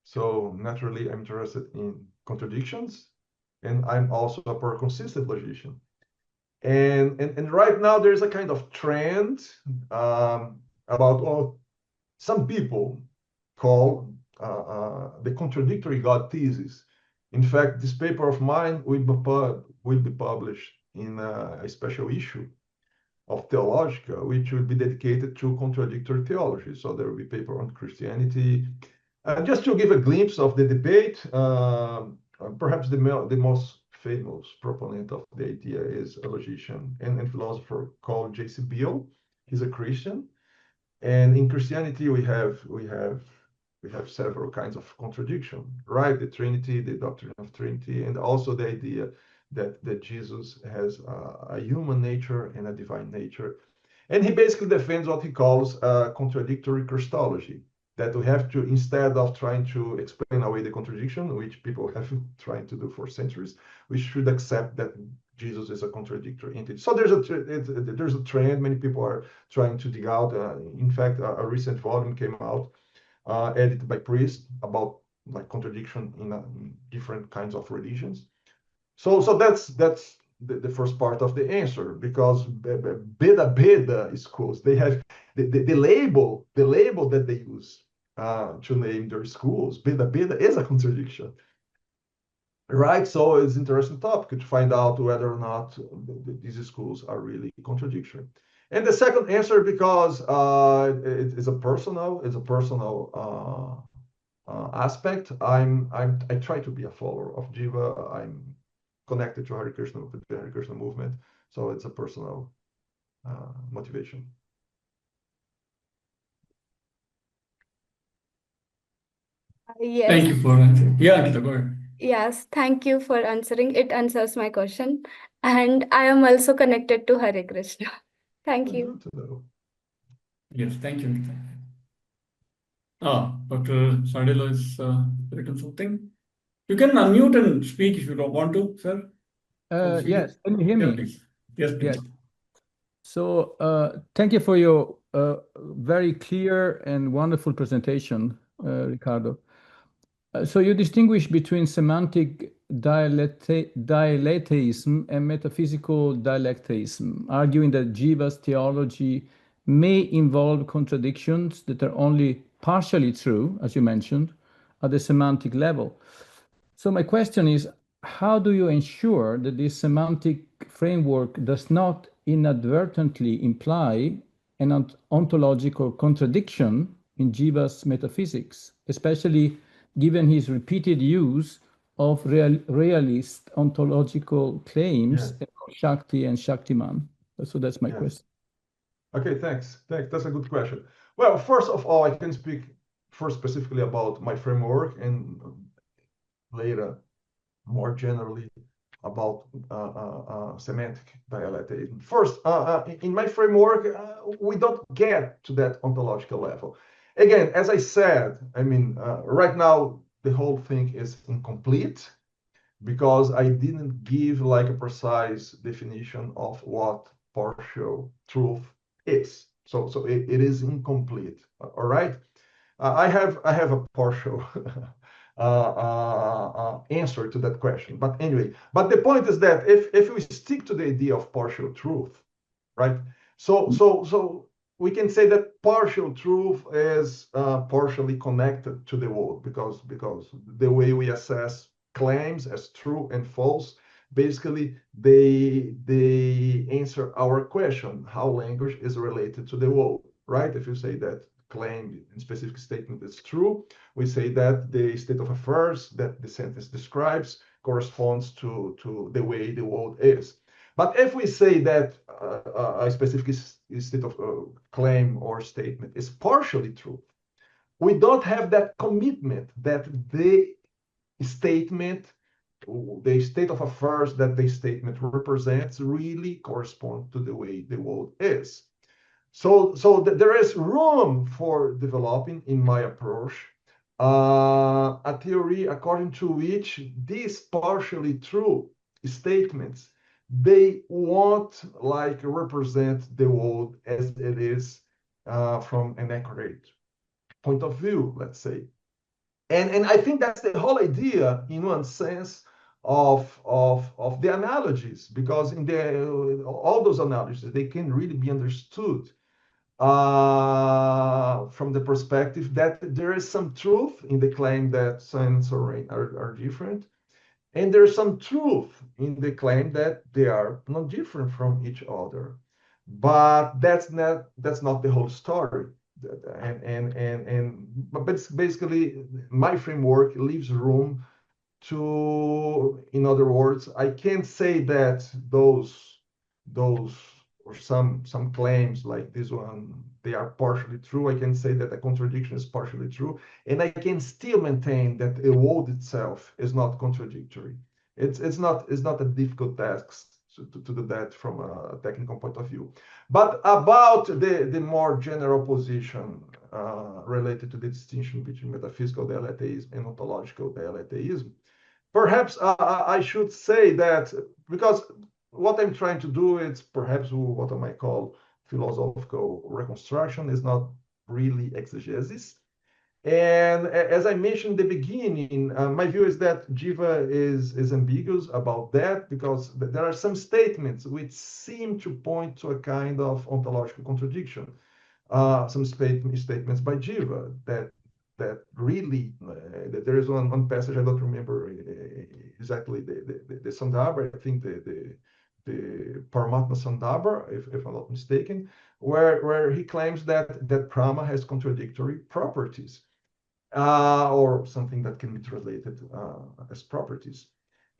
so naturally I'm interested in contradictions, and I'm also a paraconsistent logician. And right now there's a kind of trend about some people call the contradictory God thesis. In fact, this paper of mine will be published in a special issue of Theological, which will be dedicated to contradictory theology. So there will be a paper on Christianity. Just to give a glimpse of the debate, perhaps the most famous proponent of the idea is a logician and philosopher called J.C. Beale. He's a Christian. And in Christianity, we have several kinds of contradiction, right? The Trinity, the doctrine of Trinity, and also the idea that Jesus has a human nature and a divine nature. And he basically defends what he calls contradictory Christology, that we have to, instead of trying to explain away the contradiction, which people have been trying to do for centuries, we should accept that Jesus is a contradictory entity. So there's a trend. Many people are trying to dig out. In fact, a recent volume came out, edited by priests, about like contradiction in different kinds of religions. So that's the first part of the answer, because Bhedābheda schools, they have the label that they use to name their schools. Bhedābheda is a contradiction, right? So it's an interesting topic to find out whether or not these schools are really contradictory. And the second answer, because it is a personal aspect. I try to be a follower of Jiva. I'm connected to Hare Krishna, with the Hare Krishna movement. So it's a personal motivation. Yes. Thank you for answering. Yeah, Ankita, go ahead. Yes, thank you for answering. It answers my question. And I am also connected to Hare Krishna. Thank you. Good to know. Yes, thank you, Ankita. Dr. Sardelo is written something. You can unmute and speak if you don't want to, sir. Yes, can you hear Yeah, me? please. Yes, please. Yes. So thank you for your very clear and wonderful presentation, Ricardo. So you distinguish between semantic dialetheism and metaphysical dialectheism, arguing that Jiva's theology may involve contradictions that are only partially true, as you mentioned, at the semantic level. So my question is, how do you ensure that this semantic framework does not inadvertently imply an ontological contradiction in Jiva's metaphysics, especially given his repeated use of realist ontological claims about Shakti and Shaktiman? So that's my question. Okay, thanks. That's a good question. Well, first of all, I can speak first specifically about my framework, and later more generally about semantic dialecticism. First, in my framework, we don't get to that ontological level. Again, as I said, I mean, right now, the whole thing is incomplete because I didn't give like a precise definition of what partial truth is. So it is incomplete. All right. I have a partial answer to that question. But anyway, but the point is that if we stick to the idea of partial truth, right? So we can say that partial truth is partially connected to the world because the way we assess claims as true and false, basically they answer our question, how language is related to the world, right? If you say that claim in specific statement is true, we say that the state of affairs that the sentence describes corresponds to the way the world is. But if we say that a specific state of claim or statement is partially true, we don't have that commitment that the statement, the state of affairs that the statement represents really correspond to the way the world is. So there is room for developing, in my approach, a theory according to which these partially true statements, they won't like represent the world as it is from an accurate point of view, let's say. And I think that's the whole idea, in one sense, of the analogies, because in all those analogies, they can really be understood from the perspective that there is some truth in the claim that sun and rain are different, and there's some truth in the claim that they are not different from each other. But that's not the whole story. But basically, my framework leaves room to, in other words, I can't say that those some claims like this one, they are partially true. I can say that a contradiction is partially true, and I can still maintain that the world itself is not contradictory. It's not a difficult task to do that from a technical point of view. But about the more general position related to the distinction between metaphysical dialetheism and ontological dialetheism, perhaps I should say that, because what I'm trying to do is perhaps what I might call philosophical reconstruction, is not really exegesis. And as I mentioned in the beginning, my view is that Jīva is ambiguous about that, because there are some statements which seem to point to a kind of ontological contradiction. Some statements by Jīva that really, there is one passage, I don't remember exactly the Sandarbha, I think the Paramatma Sandarbha, if I'm not mistaken, where he claims that Brahma has contradictory properties, or something that can be translated as properties.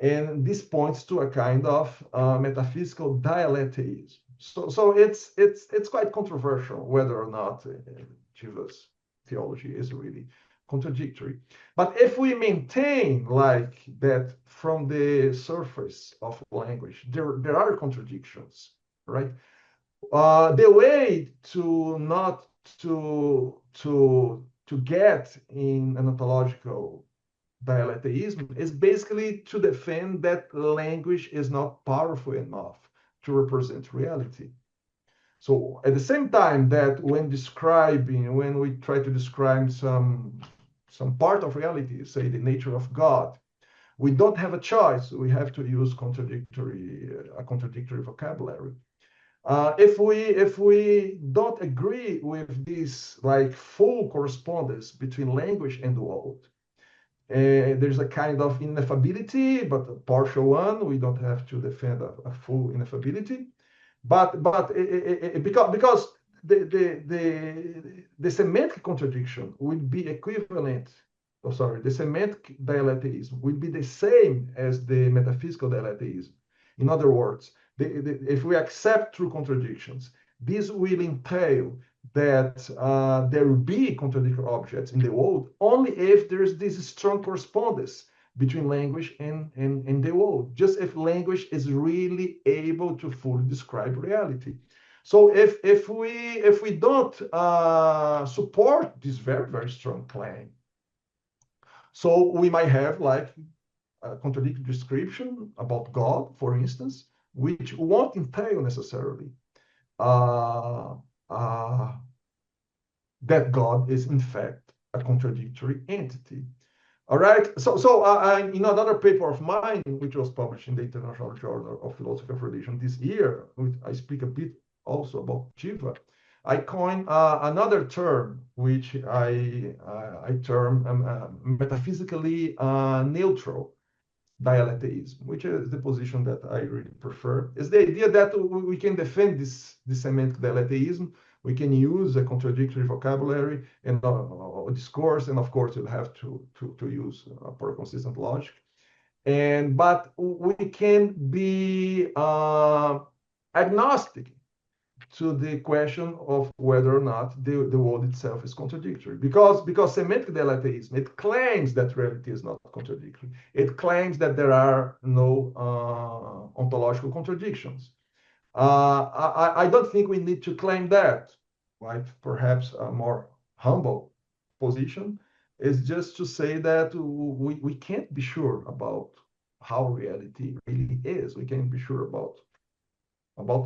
And this points to a kind of metaphysical dialetheism. So it's quite controversial whether or not Jīva's theology is really contradictory. But if we maintain like that from the surface of language, there are contradictions, right? The way to not to get in an ontological dialetheism is basically to defend that language is not powerful enough to represent reality. So at the same time that when we try to describe some part of reality, say the nature of God, we don't have a choice. We have to use a contradictory vocabulary. If we don't agree with this like full correspondence between language and the world, there's a kind of ineffability, but a partial one. We don't have to defend a full ineffability, but because the semantic contradiction would be equivalent. Oh, sorry, the semantic dialetheism would be the same as the metaphysical dialetheism. In other words, if we accept true contradictions, this will entail that there will be contradictory objects in the world only if there's this strong correspondence between language and the world, just if language is really able to fully describe reality. So if we don't support this very, very strong claim, so we might have like a contradictory description about God, for instance, which won't entail necessarily that God is in fact a contradictory entity. All right. So in another paper of mine, which was published in the International Journal of Philosophy of Religion this year, I speak a bit also about Jīva. I coined another term, which I term metaphysically neutral dialetheism, which is the position that I really prefer. Is the idea that we can defend this semantic dialetheism. We can use a contradictory vocabulary and discourse, and of course, you'll have to use a paraconsistent logic. But we can be agnostic to the question of whether or not the world itself is contradictory. Because semantic dialetheism, it claims that reality is not contradictory. It claims that there are no ontological contradictions. I don't think we need to claim that, right? Perhaps a more humble position is just to say that we can't be sure about how reality really is. We can't be sure about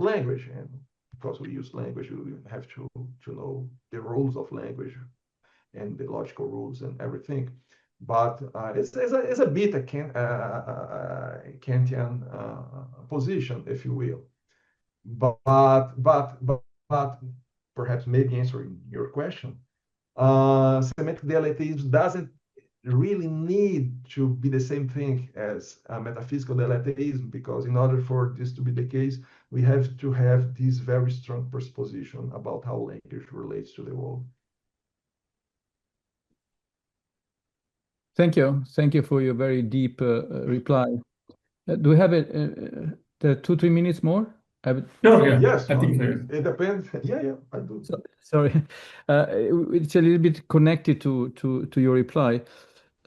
language, and because we use language, we have to know the rules of language and the logical rules and everything. But it's a bit a Kantian position, if you will. But perhaps maybe answering your question, semantic dialetheism doesn't really need to be the same thing as metaphysical dialetheism, because in order for this to be the case, we have to have this very strong presupposition about how language relates to the world. Thank you. Thank you for your very deep reply. Do we have 2-3 minutes more? Sure, yeah. Yes, I think so. it depends. Yeah, I do. Sorry, it's a little bit connected to your reply.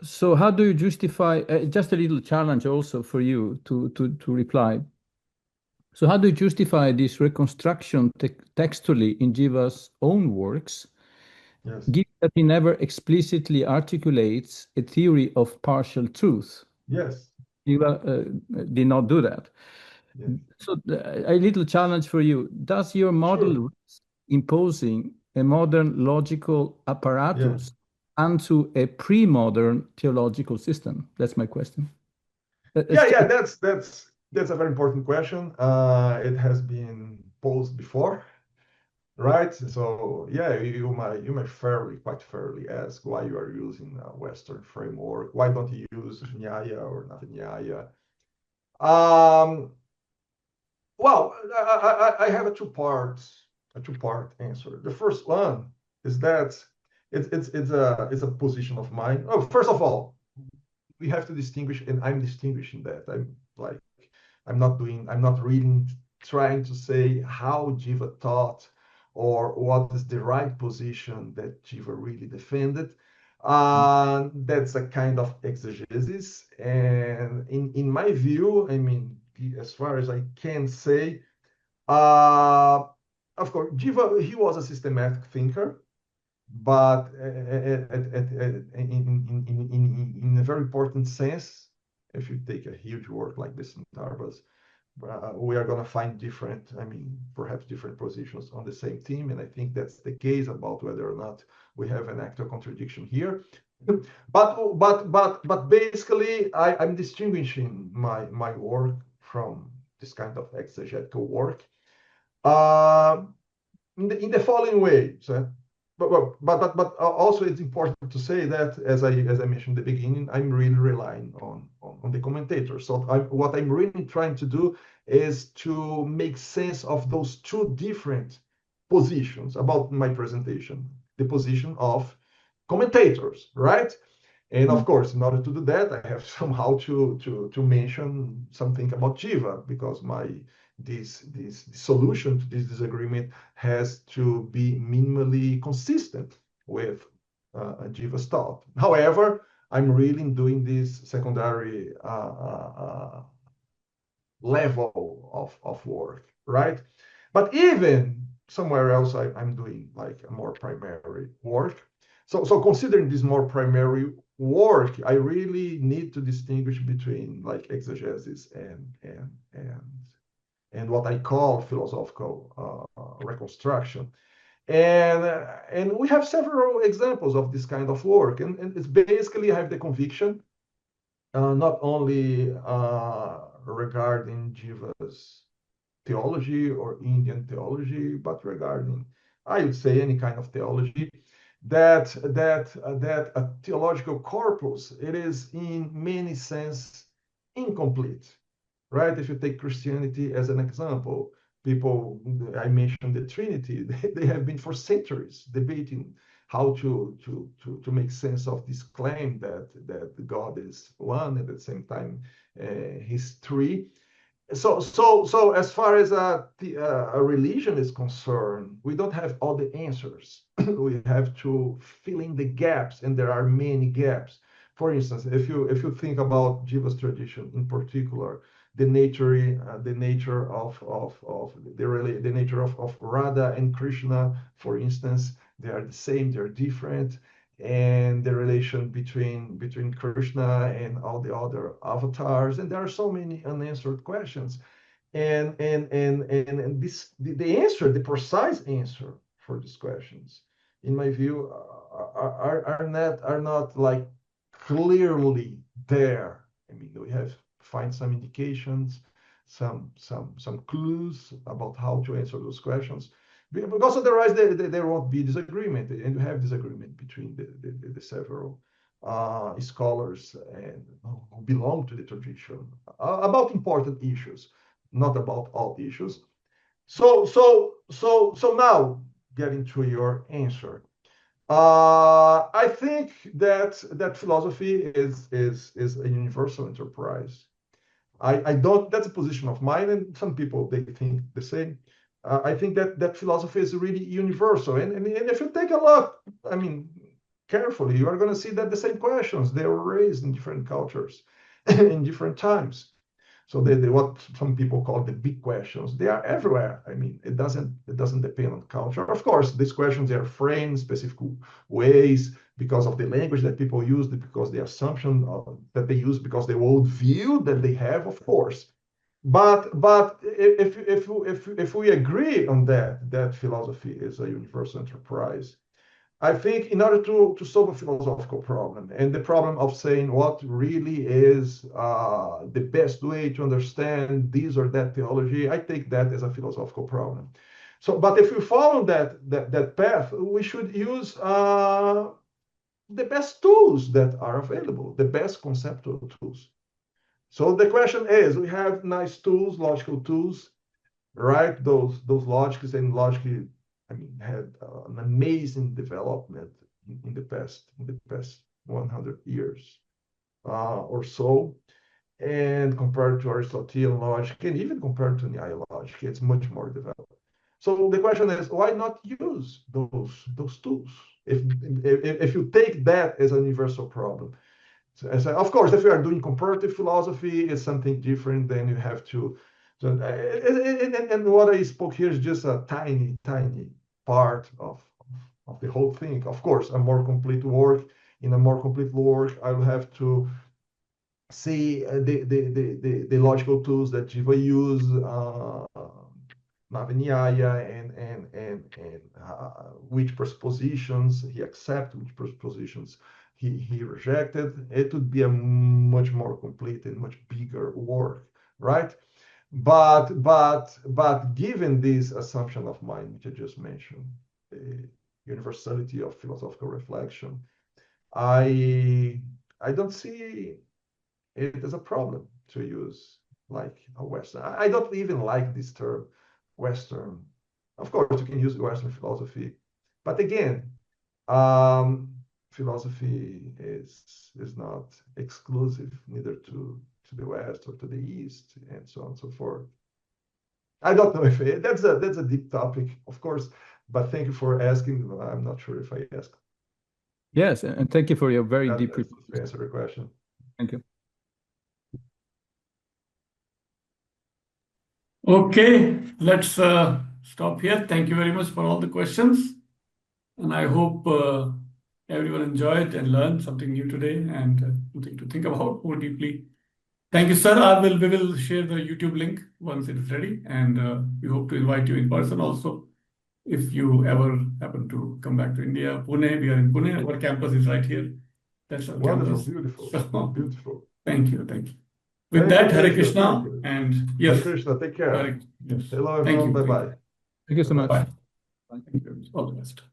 So how do you justify, just a little challenge also for you to reply. So how do you justify this reconstruction textually in Jiva's own works, Yes. given that he never explicitly articulates a theory of partial truth? Yes. Jiva did not do that. Yes. So a little challenge for you. Does your model risk imposing a modern logical apparatus onto a pre-modern theological system? That's my question. Yeah, that's a very important question. It has been posed before, right? So yeah, you might quite fairly ask why you are using a Western framework. Why don't you use Nyaya or not Nyaya? Well, I have a two-part answer. The first one is that it's a position of mine. Oh, first of all, we have to distinguish, and I'm distinguishing that. I'm not really trying to say how Jiva taught or what is the right position that Jiva really defended. That's a kind of exegesis, and in my view, I mean, as far as I can say, of course, Jiva, he was a systematic thinker, but in a very important sense, if you take a huge work like this in Tarbas, we are going to find perhaps different positions on the same theme, and I think that's the case about whether or not we have an actual contradiction here. But basically, I'm distinguishing my work from this kind of exegetical work in the following way. So, but also it's important to say that, as I mentioned in the beginning, I'm really relying on the commentators. So what I'm really trying to do is to make sense of those two different positions about my presentation. The position of commentators, right? And of course, in order to do that, I have somehow to mention something about Jiva, because this solution to this disagreement has to be minimally consistent with Jiva's thought. However, I'm really doing this secondary level of work, right? But even somewhere else, I'm doing like a more primary work. So considering this more primary work, I really need to distinguish between like exegesis and what I call philosophical reconstruction. And we have several examples of this kind of work. And it's basically, I have the conviction, not only regarding Jiva's theology or Indian theology, but regarding, I would say, any kind of theology, that a theological corpus, it is in many sense incomplete. Right? If you take Christianity as an example, I mentioned the Trinity, they have been for centuries debating how to make sense of this claim that God is one, and at the same time he's three. So as far as a religion is concerned, we don't have all the answers. We have to fill in the gaps, and there are many gaps. For instance, if you think about Jiva's tradition in particular, the nature of Radha and Krishna, for instance, they are the same, they're different, and the relation between Krishna and all the other avatars, and there are so many unanswered questions, and the answer, the precise answer for these questions, in my view, are not like clearly there. I mean, we have find some indications, some clues about how to answer those questions, because otherwise there won't be disagreement, and you have disagreement between the several scholars and who belong to the tradition about important issues, not about all issues. So now getting to your answer. I think that philosophy is a universal enterprise. I don't, that's a position of mine, and some people, they think the same. I think that philosophy is really universal. And if you take a look, I mean, carefully, you are going to see that the same questions, they were raised in different cultures, in different times. So they what some people call the big questions, they are everywhere. I mean, it doesn't depend on culture. Of course, these questions, they are framed in specific ways because of the language that people use, because the assumption that they use, because the worldview that they have, of course. But if we agree on that philosophy is a universal enterprise, I think in order to solve a philosophical problem, and the problem of saying what really is the best way to understand this or that theology, I take that as a philosophical problem. So, but if we follow that path, we should use the best tools that are available, the best conceptual tools. So the question is, we have nice tools, logical tools, right? Those logics and logically, I mean, had an amazing development in the past 100 years or so. And compared to Aristotelian logic, and even compared to Nyaya logic, it's much more developed. So the question is, why not use those tools? If you take that as a universal problem. So, of course, if you are doing comparative philosophy, it's something different. Then you have to. And what I spoke here is just a tiny part of the whole thing. Of course, a more complete work. In a more complete work, I will have to see the logical tools that Jīva use, Navanyaya, and which presuppositions he accepted, which presuppositions he rejected. It would be a much more complete and much bigger work, right? But given this assumption of mine, which I just mentioned, the universality of philosophical reflection, I don't see it as a problem to use like a Western. I don't even like this term, Western. Of course, you can use Western philosophy, but again, philosophy is not exclusive neither to the West or to the East, and so on and so forth. I don't know if that's a deep topic, of course, but thank you for asking. I'm not sure if I asked. Yes, and thank you for your very deep to answer the question. Thank you. Okay, let's stop here. Thank you very much for all the questions. And I hope everyone enjoyed and learned something new today and something to think about more deeply. Thank you, sir. We will share the YouTube link once it is ready. And we hope to invite you in person also. If you ever happen to come back to India, Pune, we are in Pune. Our campus is right here. That's our Wonderful, campus. beautiful, So, beautiful. Thank you. With that, Hare Krishna, and yes. Hare Krishna, take care. Yes. Hello, everyone. Bye-bye. Thank you so much. Bye. Thank you. All the best.